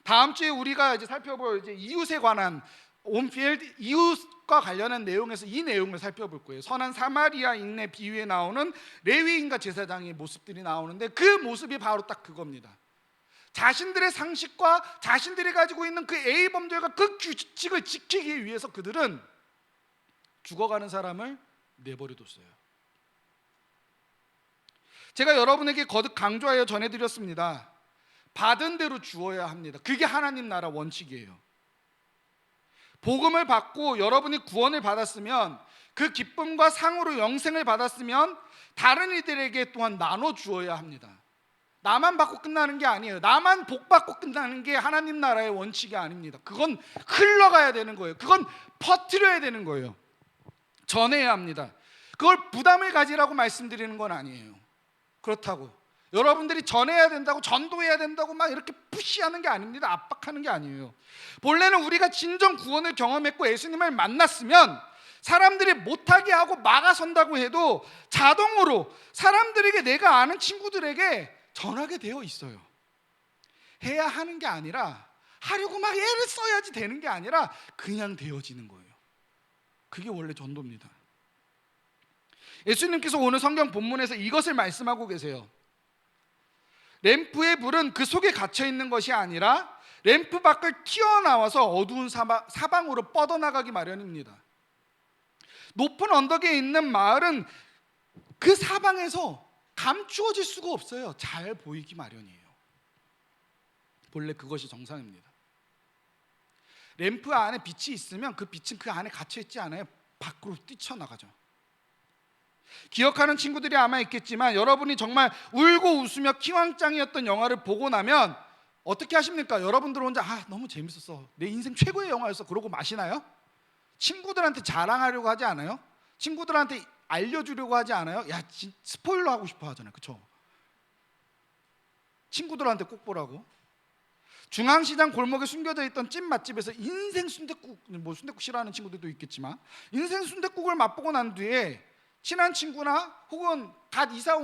다음 주에 우리가 이제 살펴볼 이제 이웃에 관한 온필드 이웃과 관련한 내용에서 이 내용을 살펴볼 거예요. 선한 사마리아인의 비유에 나오는 레위인과 제사장의 모습들이 나오는데 그 모습이 바로 딱 그겁니다. 자신들의 상식과 자신들이 가지고 있는 그 A 범죄가 그 규칙을 지키기 위해서 그들은 죽어가는 사람을 내버려 뒀어요. 제가 여러분에게 거듭 강조하여 전해드렸습니다. 받은 대로 주어야 합니다. 그게 하나님 나라 원칙이에요. 복음을 받고 여러분이 구원을 받았으면, 그 기쁨과 상으로 영생을 받았으면 다른 이들에게 또한 나눠 주어야 합니다. 나만 받고 끝나는 게 아니에요. 나만 복 받고 끝나는 게 하나님 나라의 원칙이 아닙니다. 그건 흘러가야 되는 거예요. 그건 퍼뜨려야 되는 거예요. 전해야 합니다. 그걸 부담을 가지라고 말씀드리는 건 아니에요. 그렇다고 여러분들이 전해야 된다고, 전도해야 된다고 막 이렇게 푸시하는 게 아닙니다. 압박하는 게 아니에요. 본래는 우리가 진정 구원을 경험했고 예수님을 만났으면 사람들이 못하게 하고 막아선다고 해도 자동으로 사람들에게, 내가 아는 친구들에게 전하게 되어 있어요. 해야 하는 게 아니라, 하려고 막 애를 써야지 되는 게 아니라 그냥 되어지는 거예요. 그게 원래 전도입니다. 예수님께서 오늘 성경 본문에서 이것을 말씀하고 계세요. 램프의 불은 그 속에 갇혀 있는 것이 아니라 램프 밖을 튀어나와서 어두운 사방으로 뻗어나가기 마련입니다. 높은 언덕에 있는 마을은 그 사방에서 감추어질 수가 없어요. 잘 보이기 마련이에요. 본래 그것이 정상입니다. 램프 안에 빛이 있으면 그 빛은 그 안에 갇혀 있지 않아요. 밖으로 뛰쳐나가죠. 기억하는 친구들이 아마 있겠지만, 여러분이 정말 울고 웃으며 키왕짱이었던 영화를 보고 나면 어떻게 하십니까? 여러분들 혼자 너무 재밌었어, 내 인생 최고의 영화였어, 그러고 마시나요? 친구들한테 자랑하려고 하지 않아요? 친구들한테 알려주려고 하지 않아요? 야, 스포일러 하고 싶어 하잖아요. 그렇죠? 친구들한테 꼭 보라고. 중앙시장 골목에 숨겨져 있던 찐 맛집에서 인생 순댓국, 뭐 순댓국 싫어하는 친구들도 있겠지만, 인생 순댓국을 맛보고 난 뒤에 친한 친구나 혹은 갓 이사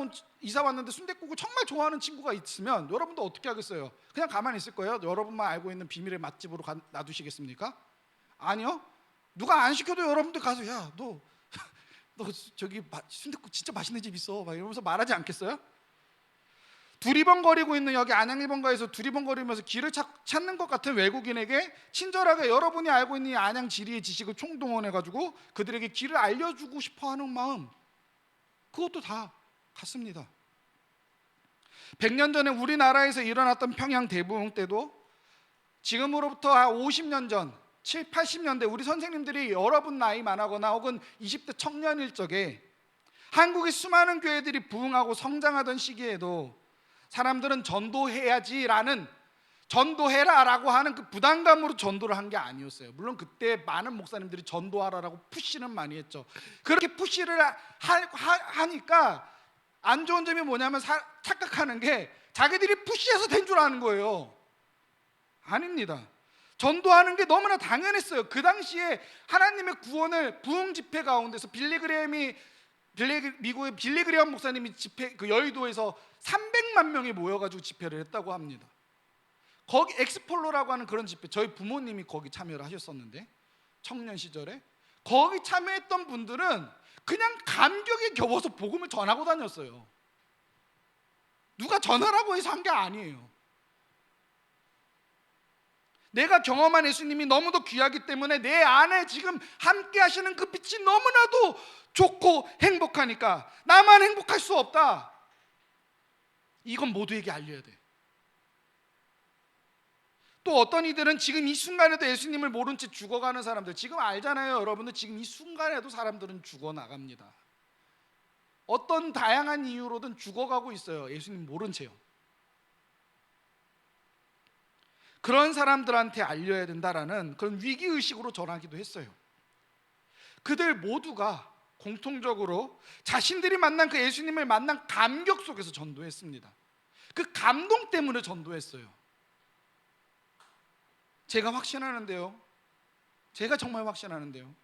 왔는데 순댓국을 정말 좋아하는 친구가 있으면 여러분도 어떻게 하겠어요? 그냥 가만히 있을 거예요? 여러분만 알고 있는 비밀의 맛집으로 놔두시겠습니까? 아니요. 누가 안 시켜도 여러분들 가서, 야, 너 저기 순댓국 진짜 맛있는 집 있어, 막 이러면서 말하지 않겠어요? 두리번거리고 있는 여기 안양 1번가에서 두리번거리면서 길을 찾는 것 같은 외국인에게 친절하게 여러분이 알고 있는 이 안양 지리의 지식을 총동원해가지고 그들에게 길을 알려주고 싶어하는 마음, 그것도 다 같습니다. 100년 전에 우리나라에서 일어났던 평양 대부흥 때도 지금으로부터 한 50년 전, 7, 80년대 우리 선생님들이 여러분 나이 많거나 혹은 20대 청년일 적에 한국의 수많은 교회들이 부흥하고 성장하던 시기에도 사람들은 전도해라라고 하는 그 부담감으로 전도를 한 게 아니었어요. 물론 그때 많은 목사님들이 전도하라라고 푸시는 많이 했죠. 그렇게 푸시를 하니까 안 좋은 점이 뭐냐면 착각하는 게 자기들이 푸시해서 된 줄 아는 거예요. 아닙니다. 전도하는 게 너무나 당연했어요. 그 당시에 하나님의 구원을 부흥 집회 가운데서 미국의 빌리그레엄 목사님이 집회 그 여의도에서 300만 명이 모여가지고 집회를 했다고 합니다. 거기 엑스폴로라고 하는 그런 집회, 저희 부모님이 거기 참여를 하셨었는데 청년 시절에 거기 참여했던 분들은 그냥 감격에 겨워서 복음을 전하고 다녔어요. 누가 전하라고 해서 한 게 아니에요. 내가 경험한 예수님이 너무도 귀하기 때문에 내 안에 지금 함께 하시는 그 빛이 너무나도 좋고 행복하니까 나만 행복할 수 없다. 이건 모두에게 알려야 돼. 또 어떤 이들은 지금 이 순간에도 예수님을 모른 채 죽어가는 사람들, 지금 알잖아요. 여러분들 지금 이 순간에도 사람들은 죽어나갑니다. 어떤 다양한 이유로든 죽어가고 있어요. 예수님 모른 채요. 그런 사람들한테 알려야 된다라는 그런 위기의식으로 전하기도 했어요. 그들 모두가 공통적으로 자신들이 만난 그 예수님을 만난 감격 속에서 전도했습니다. 그 감동 때문에 전도했어요. 제가 확신하는데요, 제가 정말 확신하는데요,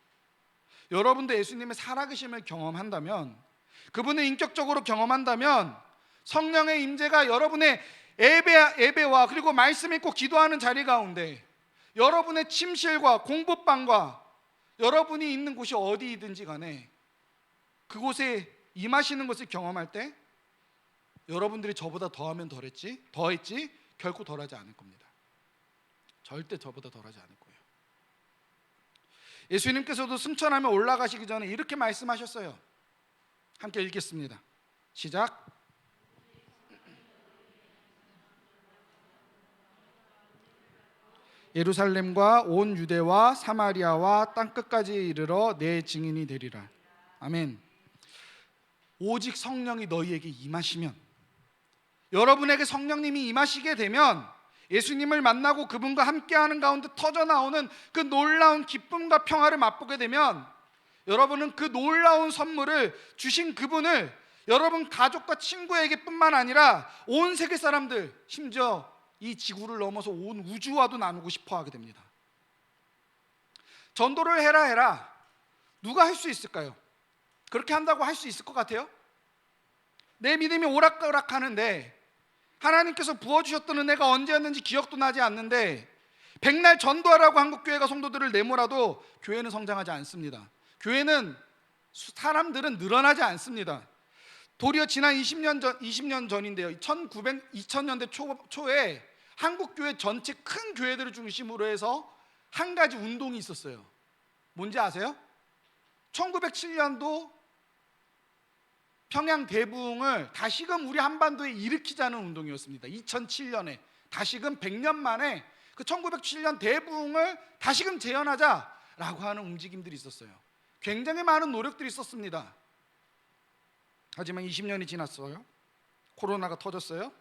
여러분도 예수님의 살아계심을 경험한다면, 그분을 인격적으로 경험한다면 성령의 임재가 여러분의 예배와 그리고 말씀 읽고 기도하는 자리 가운데, 여러분의 침실과 공부방과 여러분이 있는 곳이 어디이든지 간에 그곳에 임하시는 것을 경험할 때 여러분들이 저보다 더하면 더했지 결코 덜하지 않을 겁니다. 절대 저보다 덜하지 않을 거예요. 예수님께서도 승천하며 올라가시기 전에 이렇게 말씀하셨어요. 함께 읽겠습니다. 시작. 예루살렘과 온 유대와 사마리아와 땅끝까지 이르러 내 증인이 되리라. 아멘. 오직 성령이 너희에게 임하시면, 여러분에게 성령님이 임하시게 되면 예수님을 만나고 그분과 함께하는 가운데 터져나오는 그 놀라운 기쁨과 평화를 맛보게 되면, 여러분은 그 놀라운 선물을 주신 그분을 여러분 가족과 친구에게 뿐만 아니라 온 세계 사람들, 심지어 이 지구를 넘어서 온 우주와도 나누고 싶어 하게 됩니다. 전도를 해라. 누가 할 수 있을까요? 그렇게 한다고 할 수 있을 것 같아요? 내 믿음이 오락가락하는데, 하나님께서 부어주셨던 은혜가 언제였는지 기억도 나지 않는데 백날 전도하라고 한국교회가 성도들을 내몰아도 교회는 성장하지 않습니다. 사람들은 늘어나지 않습니다. 도리어 지난 20년 전인데요, 2000년대 초에 한국교회 전체 큰 교회들을 중심으로 해서 한 가지 운동이 있었어요. 뭔지 아세요? 1907년도 평양 대부흥을 다시금 우리 한반도에 일으키자는 운동이었습니다. 2007년에 다시금 100년 만에 그 1907년 대부흥을 다시금 재현하자라고 하는 움직임들이 있었어요. 굉장히 많은 노력들이 있었습니다. 하지만 20년이 지났어요. 코로나가 터졌어요.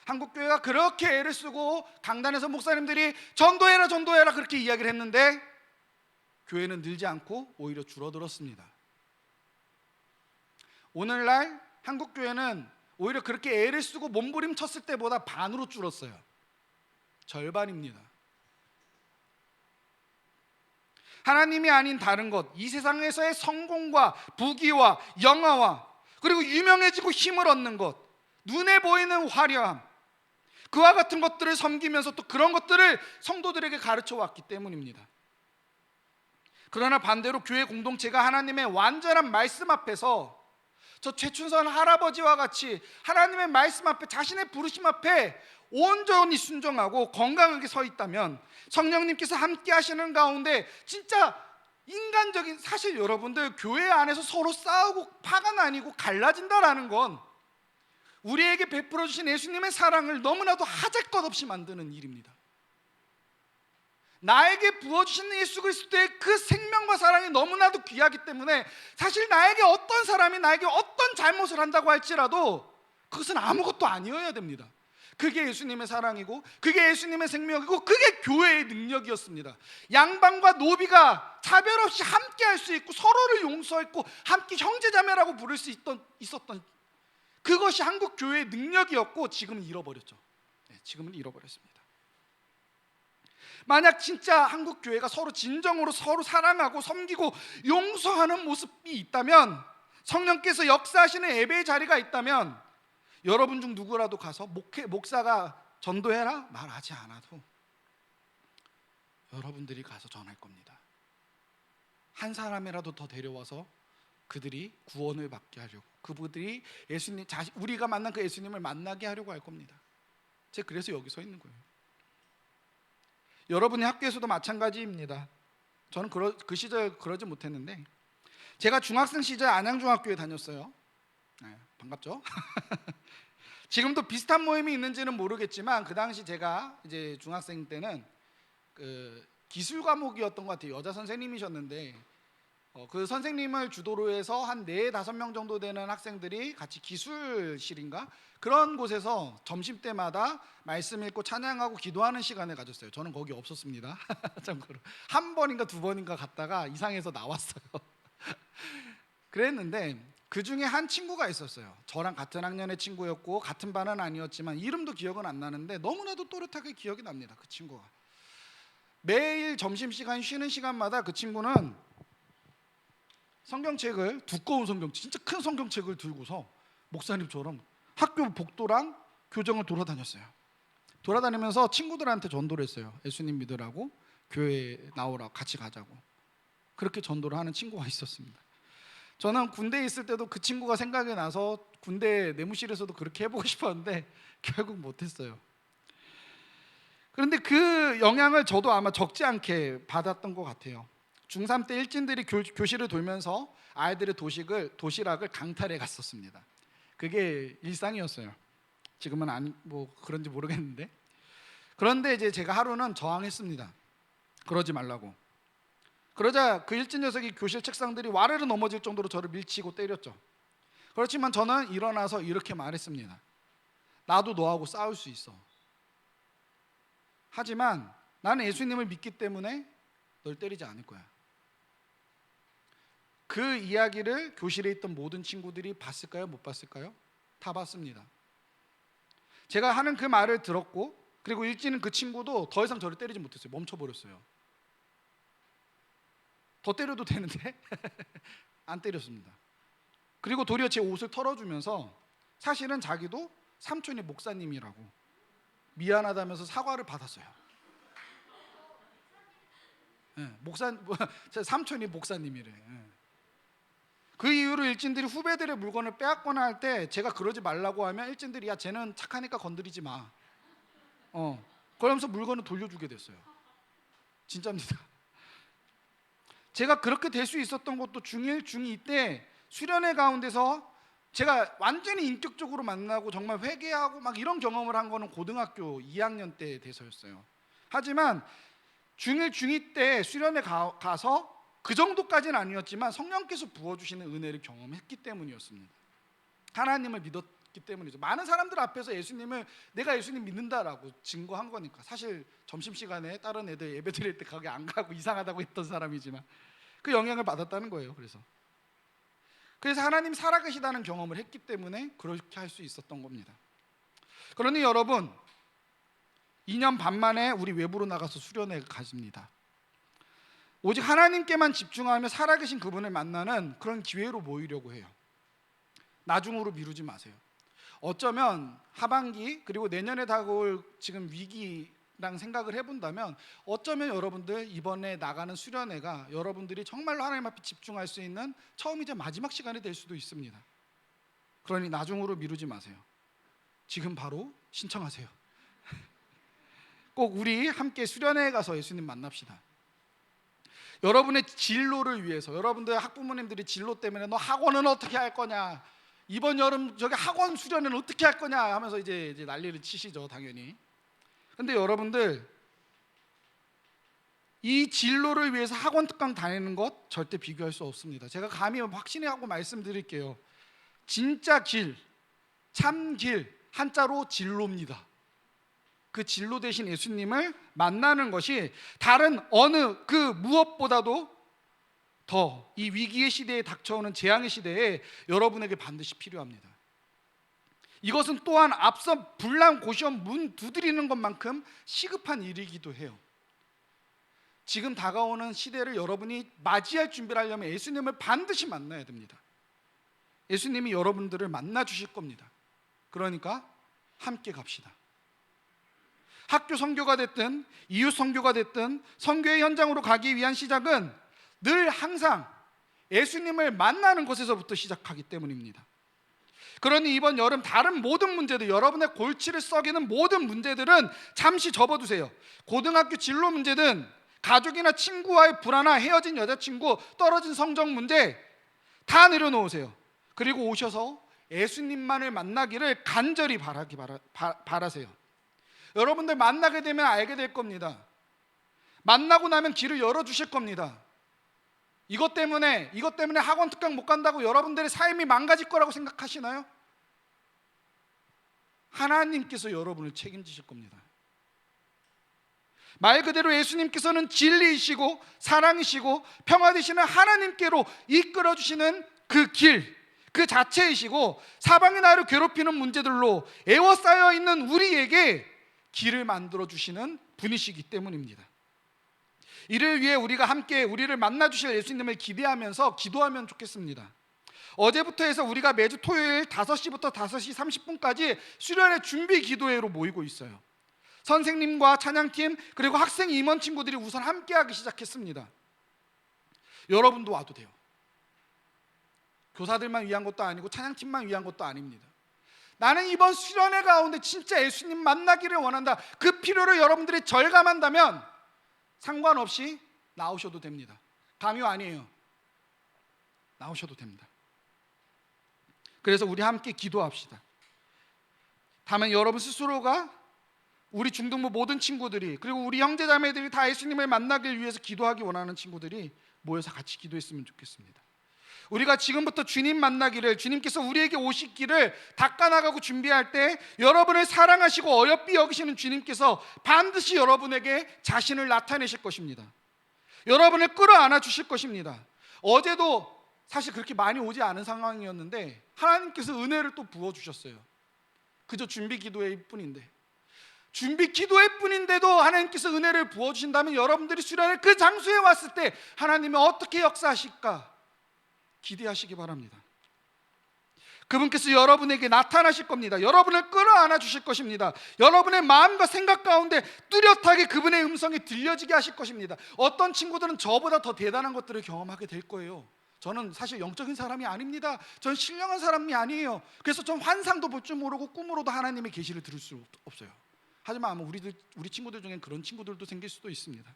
한국교회가 그렇게 애를 쓰고 강단에서 목사님들이 전도해라 그렇게 이야기를 했는데 교회는 늘지 않고 오히려 줄어들었습니다. 오늘날 한국교회는 오히려 그렇게 애를 쓰고 몸부림쳤을 때보다 반으로 줄었어요. 절반입니다. 하나님이 아닌 다른 것, 이 세상에서의 성공과 부귀와 영화와 그리고 유명해지고 힘을 얻는 것, 눈에 보이는 화려함, 그와 같은 것들을 섬기면서 또 그런 것들을 성도들에게 가르쳐 왔기 때문입니다. 그러나 반대로 교회 공동체가 하나님의 완전한 말씀 앞에서 저 최춘선 할아버지와 같이 하나님의 말씀 앞에, 자신의 부르심 앞에 온전히 순종하고 건강하게 서 있다면, 성령님께서 함께 하시는 가운데 진짜 인간적인, 사실 여러분들 교회 안에서 서로 싸우고 파가 나뉘고 갈라진다라는 건 우리에게 베풀어 주신 예수님의 사랑을 너무나도 하잘것 없이 만드는 일입니다. 나에게 부어주신 예수 그리스도의 그 생명과 사랑이 너무나도 귀하기 때문에 사실 나에게 어떤 사람이 나에게 어떤 잘못을 한다고 할지라도 그것은 아무것도 아니어야 됩니다. 그게 예수님의 사랑이고 그게 예수님의 생명이고 그게 교회의 능력이었습니다. 양반과 노비가 차별 없이 함께 할 수 있고 서로를 용서했고 함께 형제자매라고 부를 수 있었던 그것이 한국 교회의 능력이었고 지금은 잃어버렸죠. 지금은 잃어버렸습니다. 만약 진짜 한국 교회가 서로 진정으로 서로 사랑하고 섬기고 용서하는 모습이 있다면, 성령께서 역사하시는 예배의 자리가 있다면 여러분 중 누구라도 가서 목사가 전도해라 말하지 않아도 여러분들이 가서 전할 겁니다. 한 사람이라도 더 데려와서 그들이 구원을 받게 하려고, 그분들이 예수님 우리가 만난 그 예수님을 만나게 하려고 할 겁니다. 제가 그래서 여기 서 있는 거예요. 여러분의 학교에서도 마찬가지입니다. 저는 그 시절 그러지 못했는데, 제가 중학생 시절 안양중학교에 다녔어요. 네, 반갑죠? 지금도 비슷한 모임이 있는지는 모르겠지만 그 당시 제가 이제 중학생 때는 그 기술 과목이었던 것 같아요. 여자 선생님이셨는데 그 선생님을 주도로 해서 한 4-5명 정도 되는 학생들이 같이 기술실인가 그런 곳에서 점심때마다 말씀 읽고 찬양하고 기도하는 시간을 가졌어요. 저는 거기 없었습니다. 참고로 한 번인가 2번인가 갔다가 이상해서 나왔어요. 그랬는데 그 중에 한 친구가 있었어요. 저랑 같은 학년의 친구였고 같은 반은 아니었지만 이름도 기억은 안 나는데 너무나도 또렷하게 기억이 납니다. 그 친구가 매일 점심시간 쉬는 시간마다 그 친구는 성경책을, 두꺼운 성경책, 진짜 큰 성경책을 들고서 목사님처럼 학교 복도랑 교정을 돌아다녔어요. 돌아다니면서 친구들한테 전도를 했어요. 예수님 믿으라고, 교회에 나오라고, 같이 가자고. 그렇게 전도를 하는 친구가 있었습니다. 저는 군대에 있을 때도 그 친구가 생각이 나서 군대 내무실에서도 그렇게 해보고 싶었는데 결국 못했어요. 그런데 그 영향을 저도 아마 적지 않게 받았던 것 같아요. 중3 때 일진들이 교실을 돌면서 아이들의 도시락을 강탈해 갔었습니다. 그게 일상이었어요. 지금은 뭐 그런지 모르겠는데. 그런데 이제 제가 하루는 저항했습니다. 그러지 말라고. 그러자 그 일진 녀석이 교실 책상들이 와르르 넘어질 정도로 저를 밀치고 때렸죠. 그렇지만 저는 일어나서 이렇게 말했습니다. 나도 너하고 싸울 수 있어. 하지만 나는 예수님을 믿기 때문에 널 때리지 않을 거야. 그 이야기를 교실에 있던 모든 친구들이 봤을까요? 못 봤을까요? 다 봤습니다. 제가 하는 그 말을 들었고, 그리고 일진은 그 친구도 더 이상 저를 때리지 못했어요. 멈춰버렸어요. 더 때려도 되는데 안 때렸습니다. 그리고 도리어 제 옷을 털어주면서 사실은 자기도 삼촌이 목사님이라고 미안하다면서 사과를 받았어요. 제 삼촌이 목사님이래. 그 이후로 일진들이 후배들의 물건을 빼앗거나 할 때 제가 그러지 말라고 하면 일진들이 야 쟤는 착하니까 건드리지 마. 그러면서 물건을 돌려주게 됐어요. 진짜입니다. 제가 그렇게 될 수 있었던 것도 중1, 중2 때 수련회 가운데서 제가 완전히 인격적으로 만나고 정말 회개하고 막 이런 경험을 한 거는 고등학교 2학년 때 돼서였어요. 하지만 중1, 중2 때 수련회 가서 그 정도까지는 아니었지만 성령께서 부어주시는 은혜를 경험했기 때문이었습니다. 하나님을 믿었기 때문이죠. 많은 사람들 앞에서 내가 예수님 믿는다라고 증거한 거니까. 사실 점심시간에 다른 애들 예배 드릴 때 거기 안 가고 이상하다고 했던 사람이지만 그 영향을 받았다는 거예요. 그래서 하나님 살아계시다는 경험을 했기 때문에 그렇게 할 수 있었던 겁니다. 그러니 여러분 2년 반 만에 우리 외부로 나가서 수련회 가십니다. 오직 하나님께만 집중하며 살아계신 그분을 만나는 그런 기회로 모이려고 해요. 나중으로 미루지 마세요. 어쩌면 하반기 그리고 내년에 다가올 지금 위기랑 생각을 해본다면 어쩌면 여러분들 이번에 나가는 수련회가 여러분들이 정말로 하나님 앞에 집중할 수 있는 처음이자 마지막 시간이 될 수도 있습니다. 그러니 나중으로 미루지 마세요. 지금 바로 신청하세요. 꼭 우리 함께 수련회에 가서 예수님 만납시다. 여러분의 진로를 위해서, 여러분들 학부모님들이 진로 때문에 너 학원은 어떻게 할 거냐 이번 여름 저기 학원 수련회는 어떻게 할 거냐 하면서 이제 난리를 치시죠, 당연히. 근데 여러분들, 이 진로를 위해서 학원 특강 다니는 것 절대 비교할 수 없습니다. 제가 감히 확신하고 말씀드릴게요. 진짜 길, 참 길, 한자로 진로입니다. 그 진로 대신 예수님을 만나는 것이 다른 어느 그 무엇보다도 더 이 위기의 시대에 닥쳐오는 재앙의 시대에 여러분에게 반드시 필요합니다. 이것은 또한 앞서 불난 고시원 문 두드리는 것만큼 시급한 일이기도 해요. 지금 다가오는 시대를 여러분이 맞이할 준비를 하려면 예수님을 반드시 만나야 됩니다. 예수님이 여러분들을 만나 주실 겁니다. 그러니까 함께 갑시다. 학교 선교가 됐든 이웃 선교가 됐든 선교의 현장으로 가기 위한 시작은 늘 항상 예수님을 만나는 곳에서부터 시작하기 때문입니다. 그러니 이번 여름 다른 모든 문제들, 여러분의 골치를 썩이는 모든 문제들은 잠시 접어두세요. 고등학교 진로 문제든 가족이나 친구와의 불화나 헤어진 여자친구, 떨어진 성적 문제 다 내려놓으세요. 그리고 오셔서 예수님만을 만나기를 간절히 바라세요. 여러분들 만나게 되면 알게 될 겁니다. 만나고 나면 길을 열어주실 겁니다. 이것 때문에 학원 특강 못 간다고 여러분들의 삶이 망가질 거라고 생각하시나요? 하나님께서 여러분을 책임지실 겁니다. 말 그대로 예수님께서는 진리이시고 사랑이시고 평화 되시는 하나님께로 이끌어 주시는 그 길, 그 자체이시고 사방의 나를 괴롭히는 문제들로 애워싸여 있는 우리에게 길을 만들어 주시는 분이시기 때문입니다. 이를 위해 우리가 함께 우리를 만나 주실 예수님을 기대하면서 기도하면 좋겠습니다. 어제부터 해서 우리가 매주 토요일 5시부터 5시 30분까지 수련회 준비 기도회로 모이고 있어요. 선생님과 찬양팀 그리고 학생 임원 친구들이 우선 함께하기 시작했습니다. 여러분도 와도 돼요. 교사들만 위한 것도 아니고 찬양팀만 위한 것도 아닙니다. 나는 이번 수련회 가운데 진짜 예수님 만나기를 원한다. 그 필요를 여러분들이 절감한다면 상관없이 나오셔도 됩니다. 강요 아니에요. 나오셔도 됩니다. 그래서 우리 함께 기도합시다. 다만 여러분 스스로가 우리 중등부 모든 친구들이 그리고 우리 형제자매들이 다 예수님을 만나길 위해서 기도하기 원하는 친구들이 모여서 같이 기도했으면 좋겠습니다. 우리가 지금부터 주님 만나기를, 주님께서 우리에게 오시기를 닦아나가고 준비할 때 여러분을 사랑하시고 어여삐 여기시는 주님께서 반드시 여러분에게 자신을 나타내실 것입니다. 여러분을 끌어안아 주실 것입니다. 어제도 사실 그렇게 많이 오지 않은 상황이었는데 하나님께서 은혜를 또 부어주셨어요. 그저 준비 기도회일 뿐인데, 준비 기도회 뿐인데도 하나님께서 은혜를 부어주신다면 여러분들이 수련회 그 장소에 왔을 때 하나님이 어떻게 역사하실까 기대하시기 바랍니다. 그분께서 여러분에게 나타나실 겁니다. 여러분을 끌어안아 주실 것입니다. 여러분의 마음과 생각 가운데 뚜렷하게 그분의 음성이 들려지게 하실 것입니다. 어떤 친구들은 저보다 더 대단한 것들을 경험하게 될 거예요. 저는 사실 영적인 사람이 아닙니다. 전 신령한 사람이 아니에요. 그래서 전 환상도 볼 줄 모르고 꿈으로도 하나님의 계시를 들을 수 없어요. 하지만 아마 우리 친구들 중엔 그런 친구들도 생길 수도 있습니다.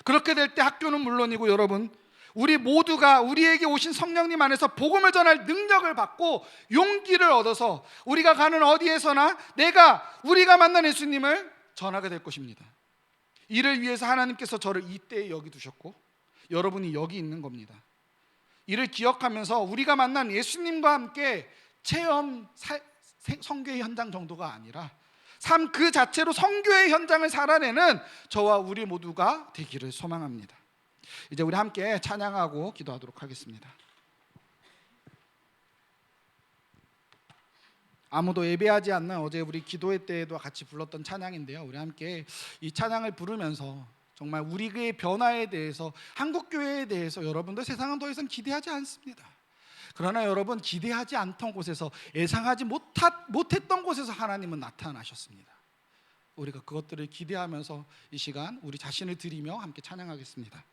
그렇게 될 때 학교는 물론이고 여러분, 우리 모두가 우리에게 오신 성령님 안에서 복음을 전할 능력을 받고 용기를 얻어서 우리가 가는 어디에서나 우리가 만난 예수님을 전하게 될 것입니다. 이를 위해서 하나님께서 저를 이때에 여기 두셨고 여러분이 여기 있는 겁니다. 이를 기억하면서 우리가 만난 예수님과 함께 체험 선교의 현장 정도가 아니라 삶 그 자체로 선교의 현장을 살아내는 저와 우리 모두가 되기를 소망합니다. 이제 우리 함께 찬양하고 기도하도록 하겠습니다. 아무도 예배하지 않는 어제 우리 기도회 때에도 같이 불렀던 찬양인데요. 우리 함께 이 찬양을 부르면서 정말 우리의 변화에 대해서, 한국교회에 대해서 여러분들 세상은 더 이상 기대하지 않습니다. 그러나 여러분, 기대하지 않던 곳에서, 예상하지 못했던 곳에서 하나님은 나타나셨습니다. 우리가 그것들을 기대하면서 이 시간 우리 자신을 드리며 함께 찬양하겠습니다.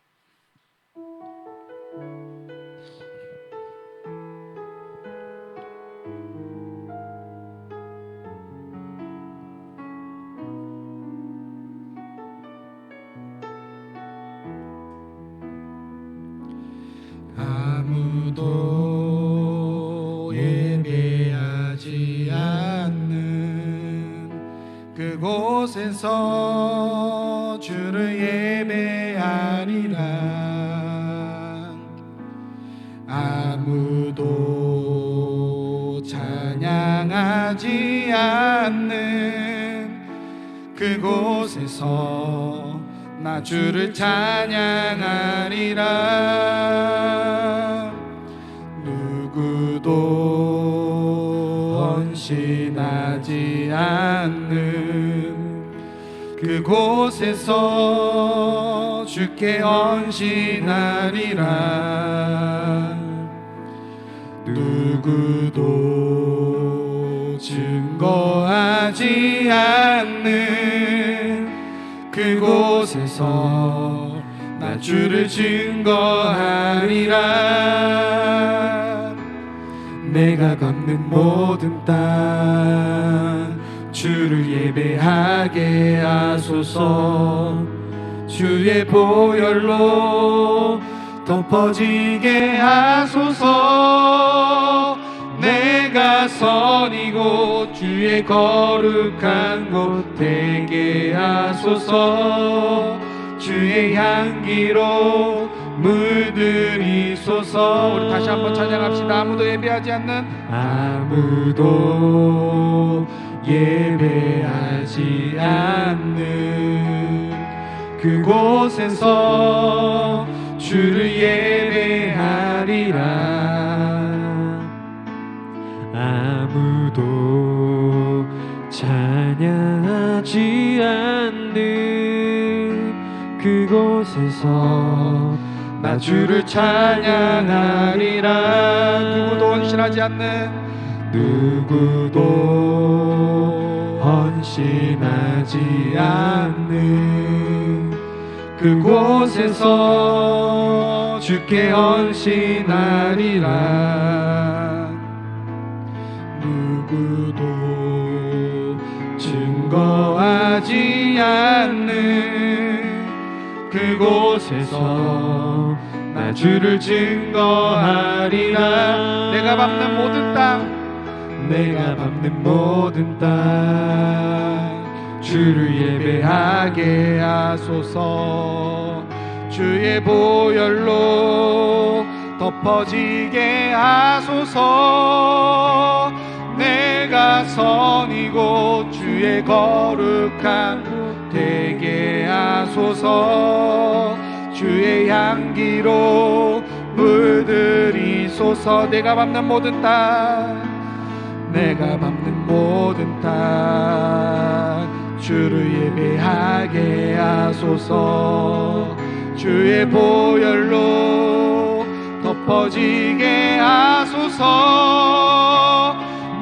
아무도 그곳에서 주를 예배하리라. 아무도 찬양하지 않는 그곳에서 나 주를 찬양하리라. 누구도 헌신하지 않는 그곳에서 주께 헌신하리라. 누구도 증거하지 않는 그곳에서 나 주를 증거하리라. 내가 걷는 모든 땅 주를 예배하게 하소서. 주의 보혈로 덮어지게 하소서. 내가 선이고 주의 거룩한 곳 되게 하소서. 주의 향기로 물들이소서. 우리 다시 한번 찬양합시다. 아무도 예배하지 않는, 아무도 예배하지 않는 그곳에서 주를 예배하리라. 아무도 찬양하지 않는 그곳에서 나 주를 찬양하리라. 누구도 헌신하지 않는, 누구도 헌신하지 않는 그곳에서 주께 헌신하리라. 누구도 증거하지 않는 그곳에서 나 주를 증거하리라. 내가 밟는 모든 땅, 내가 밟는 모든 땅 주를 예배하게 하소서. 주의 보혈로 덮어지게 하소서. 내가 선이고 주의 거룩한 곳 되게 하소서. 주의 향기로 물들이소서. 내가 밟는 모든 땅, 내가 밟는 모든 땅 주를 예배하게 하소서. 주의 보혈로 덮어지게 하소서.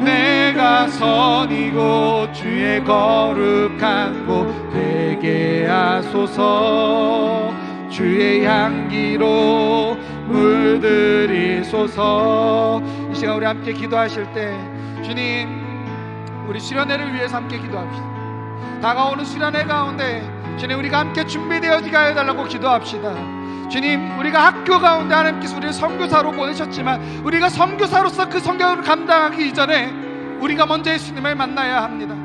내가 선이고 주의 거룩한 곳 되게 하소서. 주의 향기로 물들이소서. 이 시간 우리 함께 기도하실 때, 주님, 우리 수련회를 위해서 함께 기도합시다. 다가오는 수련회 가운데 주님, 우리가 함께 준비되어지게 해달라고 기도합시다. 주님, 우리가 학교 가운데 하나님께서 우리를 선교사로 보내셨지만 우리가 선교사로서 그 선교를 감당하기 이전에 우리가 먼저 예수님을 만나야 합니다.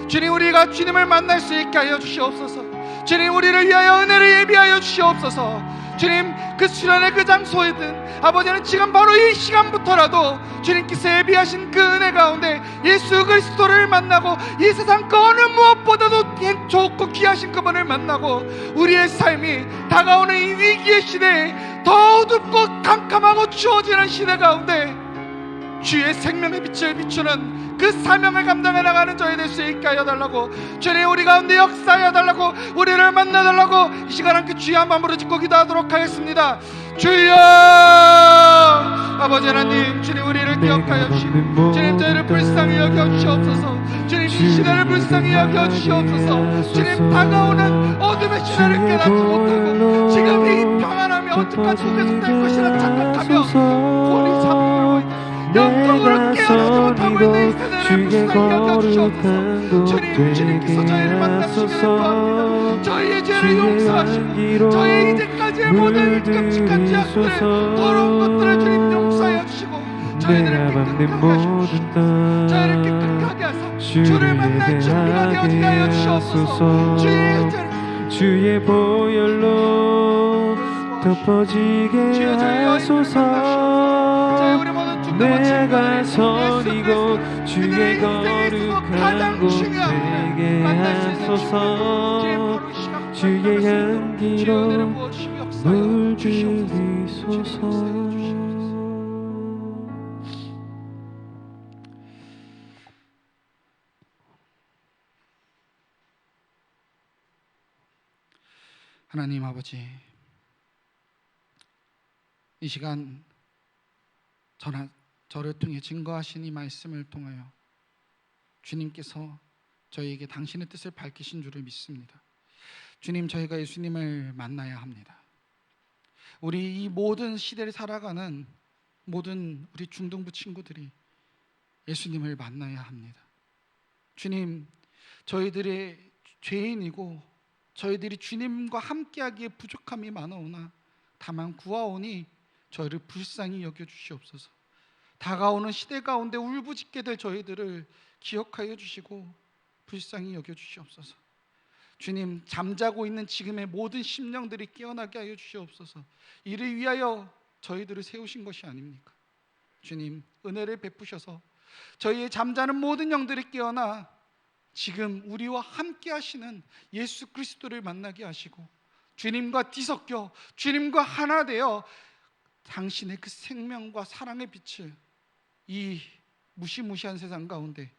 주님, 우리가 주님을 만날 수 있게 하여 주시옵소서. 주님, 우리를 위하여 은혜를 예비하여 주시옵소서. 주님, 그 수련의 그 장소에든 아버지는 지금 바로 이 시간부터라도 주님께서 예비하신 그 은혜 가운데 예수 그리스도를 만나고 이 세상 그 어느 무엇보다도 좋고 귀하신 그분을 만나고 우리의 삶이 다가오는 이 위기의 시대에 더 어둡고 캄캄하고 추워지는 시대 가운데 주의 생명의 빛을 비추는 그 사명을 감당해 나가는 저희 될 수 있게 하여 달라고, 주님 우리 가운데 역사하여 달라고, 우리를 만나 달라고 이 시간 함께 주여 한 마음으로 짓고 기도하도록 하겠습니다. 주여, 아버지 하나님, 주님 우리를 기억하여 주시고 주님 저희를 불쌍히 여겨 주시옵소서. 주님 이 시대를 불쌍히 여겨 주시옵소서. 주님 다가오는 어둠의 시대를 깨닫지 못하고 지금 이 평안함이 어떡한 속에서 될 것이라 착각하며 골이 잠들고 있다. 영적으로 깨어나지 못하고 있는 이 세대를 불쌍히 여겨주시옵소서. 주님, 주님께서 저희를 만나시기를 구합니다. 저희의 죄를 용서하시고 저희 이제까지의 모든 끔찍한 죄악들, 더러운 것들을 주님 용서하여 주시고 저희들을 깨끗하게 하시고 저희를 깨끗하게 하사 주를 만날 준비가 되어지게 하소서. 주의 보혈로 덮어지게 하소서. 내가 선이고 주의 거룩한 곳 되게 하소서. 주의 향기로 물들이소서. 하나님 아버지, 이 시간 저를 통해 증거하신 이 말씀을 통하여 주님께서 저희에게 당신의 뜻을 밝히신 줄을 믿습니다. 주님, 저희가 예수님을 만나야 합니다. 우리 이 모든 시대를 살아가는 모든 우리 중등부 친구들이 예수님을 만나야 합니다. 주님, 저희들의 죄인이고 저희들이 주님과 함께하기에 부족함이 많아오나 다만 구하오니 저희를 불쌍히 여겨주시옵소서. 다가오는 시대 가운데 울부짖게 될 저희들을 기억하여 주시고 불쌍히 여겨주시옵소서. 주님, 잠자고 있는 지금의 모든 심령들이 깨어나게 하여 주시옵소서. 이를 위하여 저희들을 세우신 것이 아닙니까? 주님, 은혜를 베푸셔서 저희의 잠자는 모든 영들이 깨어나 지금 우리와 함께 하시는 예수 그리스도를 만나게 하시고 주님과 뒤섞여 주님과 하나 되어 당신의 그 생명과 사랑의 빛을 이 무시무시한 세상 가운데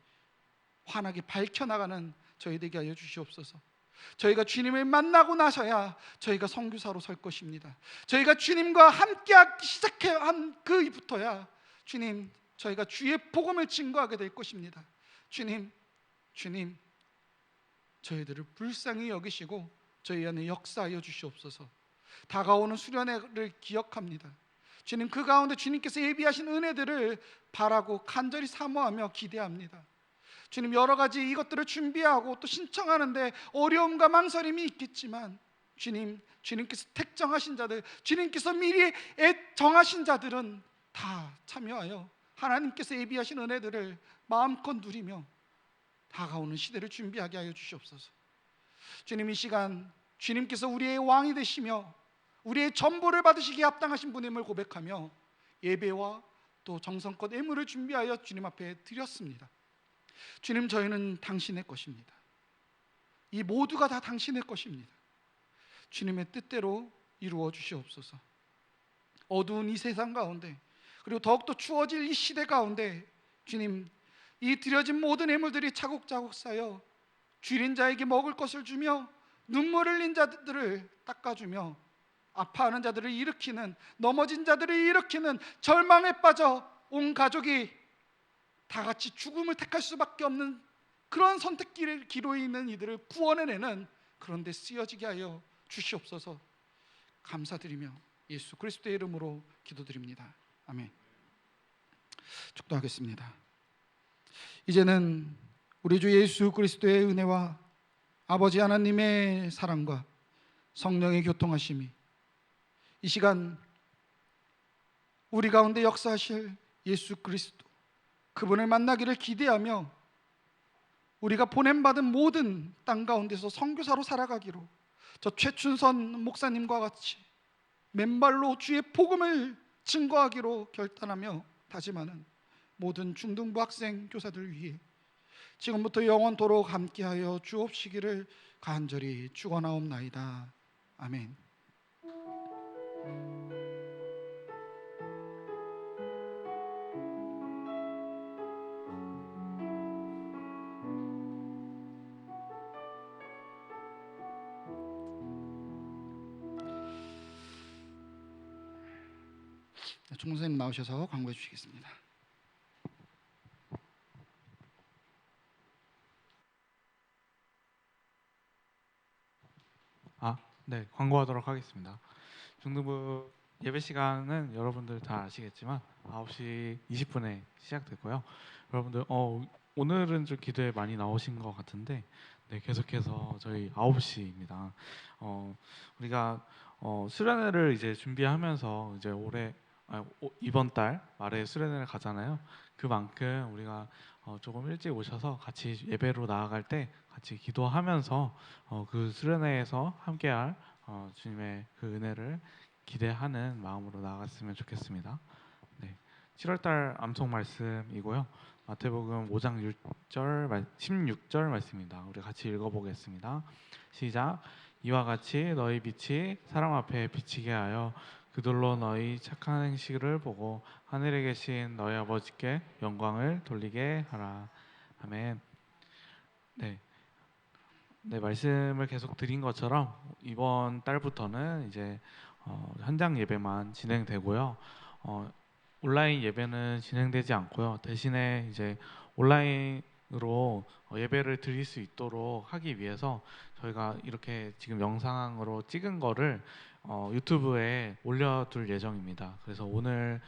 환하게 밝혀나가는 저희 되게 하여 주시옵소서. 저희가 주님을 만나고 나서야 저희가 선교사로 설 것입니다. 저희가 주님과 함께하기 시작한 그부터야 주님, 저희가 주의 복음을 증거하게 될 것입니다. 주님, 저희들을 불쌍히 여기시고 저희 안에 역사하여 주시옵소서. 다가오는 수련회를 기억합니다. 주님, 그 가운데 주님께서 예비하신 은혜들을 바라고 간절히 사모하며 기대합니다. 주님, 여러 가지 이것들을 준비하고 또 신청하는데 어려움과 망설임이 있겠지만 주님께서 택정하신 자들, 주님께서 미리 정하신 자들은 다 참여하여 하나님께서 예비하신 은혜들을 마음껏 누리며 다가오는 시대를 준비하게 하여 주시옵소서. 주님, 이 시간 주님께서 우리의 왕이 되시며 우리의 전부를 받으시기에 합당하신 분임을 고백하며 예배와 또 정성껏 예물을 준비하여 주님 앞에 드렸습니다. 주님, 저희는 당신의 것입니다. 이 모두가 다 당신의 것입니다. 주님의 뜻대로 이루어 주시옵소서. 어두운 이 세상 가운데 그리고 더욱더 추워질 이 시대 가운데 주님, 이 드려진 모든 예물들이 차곡차곡 쌓여 줄인 자에게 먹을 것을 주며 눈물 흘린 자들을 닦아주며 아파하는 자들을 일으키는, 넘어진 자들을 일으키는, 절망에 빠져 온 가족이 다 같이 죽음을 택할 수밖에 없는 그런 선택기로에 있는 이들을 구원해내는 그런 데 쓰여지게 하여 주시옵소서. 감사드리며 예수 그리스도의 이름으로 기도드립니다. 아멘. 축도하겠습니다. 이제는 우리 주 예수 그리스도의 은혜와 아버지 하나님의 사랑과 성령의 교통하심이 이 시간 우리 가운데 역사하실 예수 그리스도, 그분을 만나기를 기대하며 우리가 보냄받은 모든 땅 가운데서 선교사로 살아가기로 저 최춘선 목사님과 같이 맨발로 주의 복음을 증거하기로 결단하며 다짐하는 모든 중등부 학생 교사들 위해 지금부터 영원토록 함께하여 주옵시기를 간절히 축원하옵나이다. 아멘. 총선생님 나오셔서 광고해 주시겠습니다. 네, 광고하도록 하겠습니다. 중등부 예배 시간은 여러분들 다 아시겠지만 9시 20분에 시작됐고요. 여러분들 오늘은 좀 기도에 많이 나오신 것 같은데 네, 계속해서 저희 9시입니다. 우리가 수련회를 이제 준비하면서 이제 이번 달 말에 수련회를 가잖아요. 그만큼 우리가 조금 일찍 오셔서 같이 예배로 나아갈 때 같이 기도하면서 그 수련회에서 함께할 주님의 그 은혜를 기대하는 마음으로 나아갔으면 좋겠습니다. 네, 7월달 암송 말씀이고요. 마태복음 5장 16절 말씀입니다. 우리 같이 읽어보겠습니다. 시작. 이와 같이 너희 빛이 사람 앞에 비치게 하여 그들로 너희 착한 행실을 보고 하늘에 계신 너희 아버지께 영광을 돌리게 하라. 아멘. 네, 말씀을 계속 드린 것처럼 이번 달부터는 이제 현장 예배만 진행되고요. 온라인 예배는 진행되지 않고요. 대신에 이제 온라인으로 예배를 드릴 수 있도록 하기 위해서 저희가 이렇게 지금 영상으로 찍은 거를 유튜브에 올려둘 예정입니다. 그래서 오늘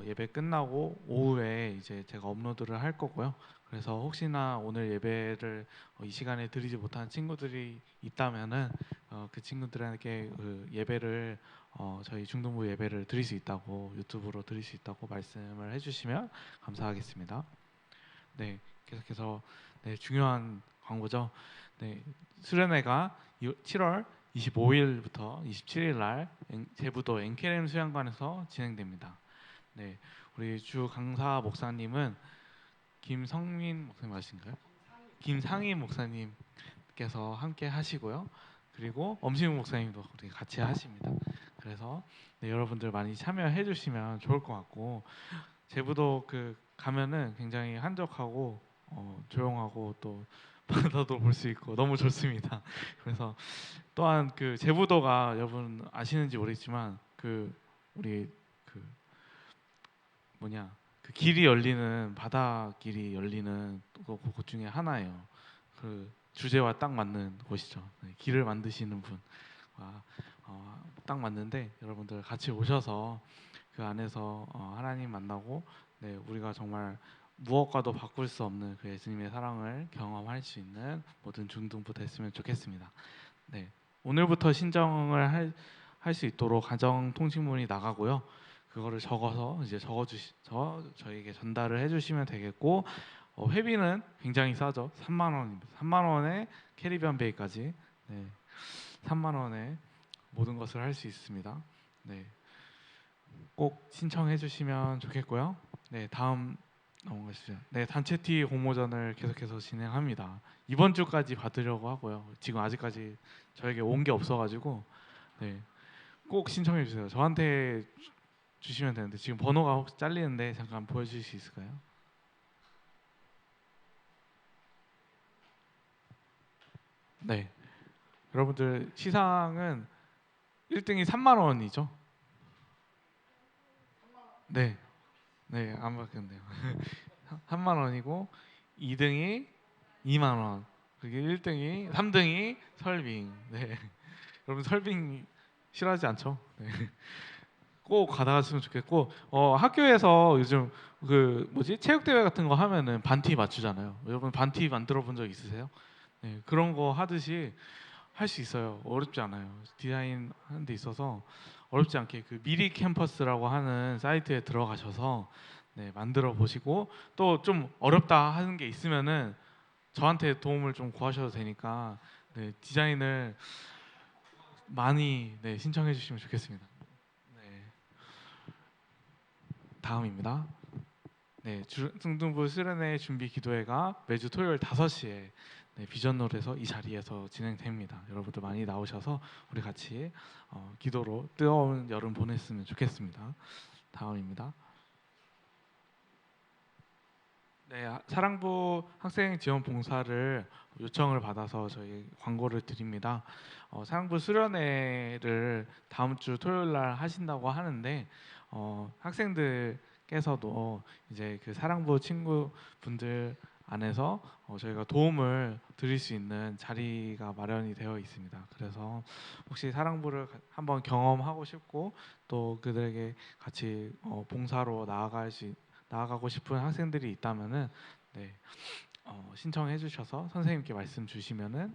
예배 끝나고 오후에 이제 제가 업로드를 할 거고요. 그래서 혹시나 오늘 예배를 이 시간에 드리지 못한 친구들이 있다면은 그 친구들에게 그 예배를 저희 중등부 예배를 드릴 수 있다고 유튜브로 드릴 수 있다고 말씀을 해주시면 감사하겠습니다. 네, 계속해서 네, 중요한 광고죠. 네, 수련회가 7월 25일부터 27일 날 제부도 엔케렘 수양관에서 진행됩니다. 네, 우리 주 강사 목사님은 김성민 목사님 아신가요? 김상희 목사님께서 함께 하시고요. 그리고 엄시웅 목사님도 우리 같이 하십니다. 그래서 네, 여러분들 많이 참여해 주시면 좋을 것 같고 제부도 그 가면은 굉장히 한적하고 조용하고 또 바다도 볼 수 있고 너무 좋습니다. 그래서 또한 그 제부도가 여러분 아시는지 모르겠지만 그 우리 그 뭐냐 그 길이 열리는 바다 길이 열리는 곳 중에 하나예요. 그 주제와 딱 맞는 곳이죠. 네, 길을 만드시는 분과 딱 맞는데 여러분들 같이 오셔서 그 안에서 하나님 만나고 네, 우리가 정말 무엇과도 바꿀 수 없는 그 예수님의 사랑을 경험할 수 있는 모든 중등부 됐으면 좋겠습니다. 네, 오늘부터 신청을 할 수 있도록 가정 통신문이 나가고요. 그거를 적어서 이제 저희에게 전달을 해주시면 되겠고 회비는 굉장히 싸죠. 3만 원입니다. 3만 원에 캐리비안 베이까지 3만 원에 모든 것을 할 수 있습니다. 네, 꼭 신청해 주시면 좋겠고요. 네, 다음 넘어가시죠. 네, 단체티 공모전을 계속해서 진행합니다. 이번 주까지 받으려고 하고요. 지금 아직까지 저에게 온 게 없어가지고 네, 꼭 신청해 주세요. 저한테 주시면 되는데 지금 번호가 혹시 잘리는데 잠깐 보여주실 수 있을까요? 네, 여러분들 시상은 1등이 3만 원이죠. 네, 안 바뀌었네요. 3만 원이고 2등이 2만 원. 그리고 3등이 설빙. 네, 여러분 설빙 싫어하지 않죠? 네. 꼭 받아갔으면 좋겠고 학교에서 요즘 그 뭐지 체육대회 같은 거 하면은 반티 맞추잖아요. 여러분 반티 만들어 본 적 있으세요? 네, 그런 거 하듯이 할 수 있어요. 어렵지 않아요. 디자인 하는 데 있어서 어렵지 않게 그 미리 캠퍼스라고 하는 사이트에 들어가셔서 네, 만들어 보시고 또 좀 어렵다 하는 게 있으면은 저한테 도움을 좀 구하셔도 되니까 네, 디자인을 많이 신청해 주시면 좋겠습니다. 네, 다음입니다. 네, 중등부 수련회 준비 기도회가 매주 토요일 5시에 비전홀에서 이 자리에서 진행됩니다. 여러분들 많이 나오셔서 우리 같이 기도로 뜨거운 여름 보냈으면 좋겠습니다. 다음입니다. 네, 사랑부 학생 지원 봉사를 요청을 받아서 저희 광고를 드립니다. 사랑부 수련회를 다음 주 토요일 날 하신다고 하는데 학생들께서도 이제 그 사랑부 친구분들 안에서 저희가 도움을 드릴 수 있는 자리가 마련이 되어 있습니다. 그래서 혹시 사랑부를 한번 경험하고 싶고 또 그들에게 같이 봉사로 나아가고 싶은 학생들이 있다면은 신청해 주셔서 선생님께 말씀 주시면은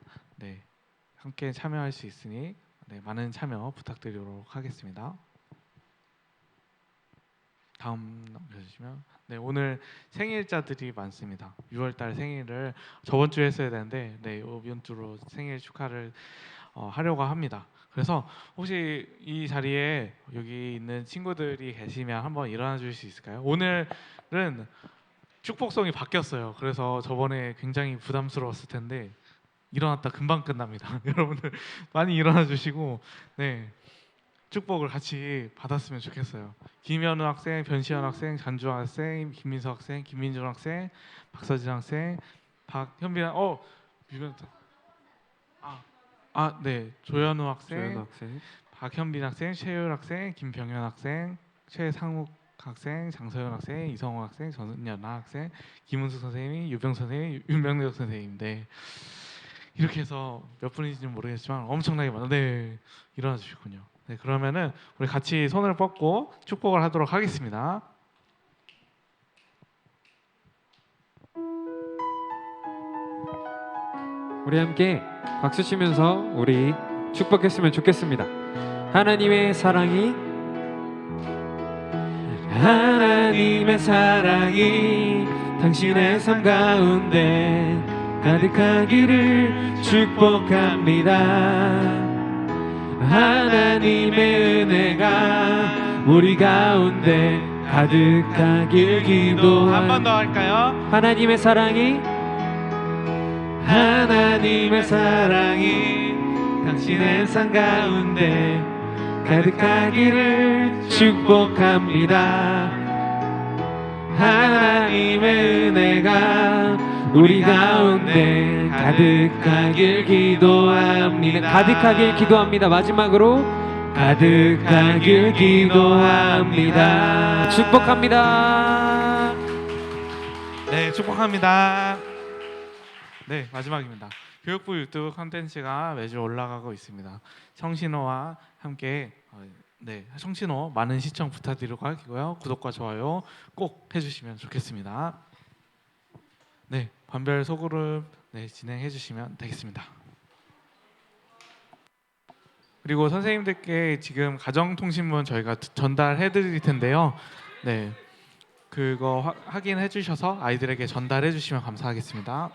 함께 참여할 수 있으니 많은 참여 부탁드리도록 하겠습니다. 다음 넘겨주시면 네 오늘 생일자들이 많습니다. 6월달 생일을 저번 주에 했어야 되는데 네 이번 주로 생일 축하를 하려고 합니다. 그래서 혹시 이 자리에 여기 있는 친구들이 계시면 한번 일어나 주실 수 있을까요? 오늘은 축복송이 바뀌었어요. 그래서 저번에 굉장히 부담스러웠을 텐데 일어났다 금방 끝납니다. 여러분들 많이 일어나 주시고 네 축복을 같이 받았으면 좋겠어요. 김현우 학생, 변시현 학생, 잔주 학생, 김민서 학생, 김민준 학생, 박서진 학생, 박현빈 유명 네 조현우 학생, 조현우 학생, 박현빈 학생, 최율 학생, 김병현 학생, 최상욱 학생, 장서현 학생, 이성호 학생, 전연아 학생, 김은수 선생님이 유병 선생님, 윤명덕 선생님. 네 이렇게 해서 몇 분인지는 모르겠지만 엄청나게 많아. 네 일어나 주시군요. 네 그러면은 우리 같이 손을 뻗고 축복을 하도록 하겠습니다. 우리 함께 박수 치면서 우리 축복했으면 좋겠습니다. 하나님의 사랑이 당신의 삶 가운데 가득하기를 축복합니다. 하나님의 은혜가 우리 가운데 가득하길 기도합니다. 한 번 더 할까요? 하나님의 사랑이 당신의 삶 가운데 가득하기를 축복합니다. 하나님의 은혜가 우리 가운데 가득하길 기도합니다. 가득하길 기도합니다. 마지막으로 가득하길 기도합니다. 축복합니다. 네 축복합니다. 네 마지막입니다. 교육부 유튜브 콘텐츠가 매주 올라가고 있습니다. 청신호와 함께 청신호 많은 시청 부탁드리고 하고요. 구독과 좋아요 꼭 해주시면 좋겠습니다. 네 반별 소그룹 진행해 주시면 되겠습니다. 그리고 선생님들께 지금 가정통신문 저희가 전달해 드릴 텐데요. 네 그거 확인해 주셔서 아이들에게 전달해 주시면 감사하겠습니다.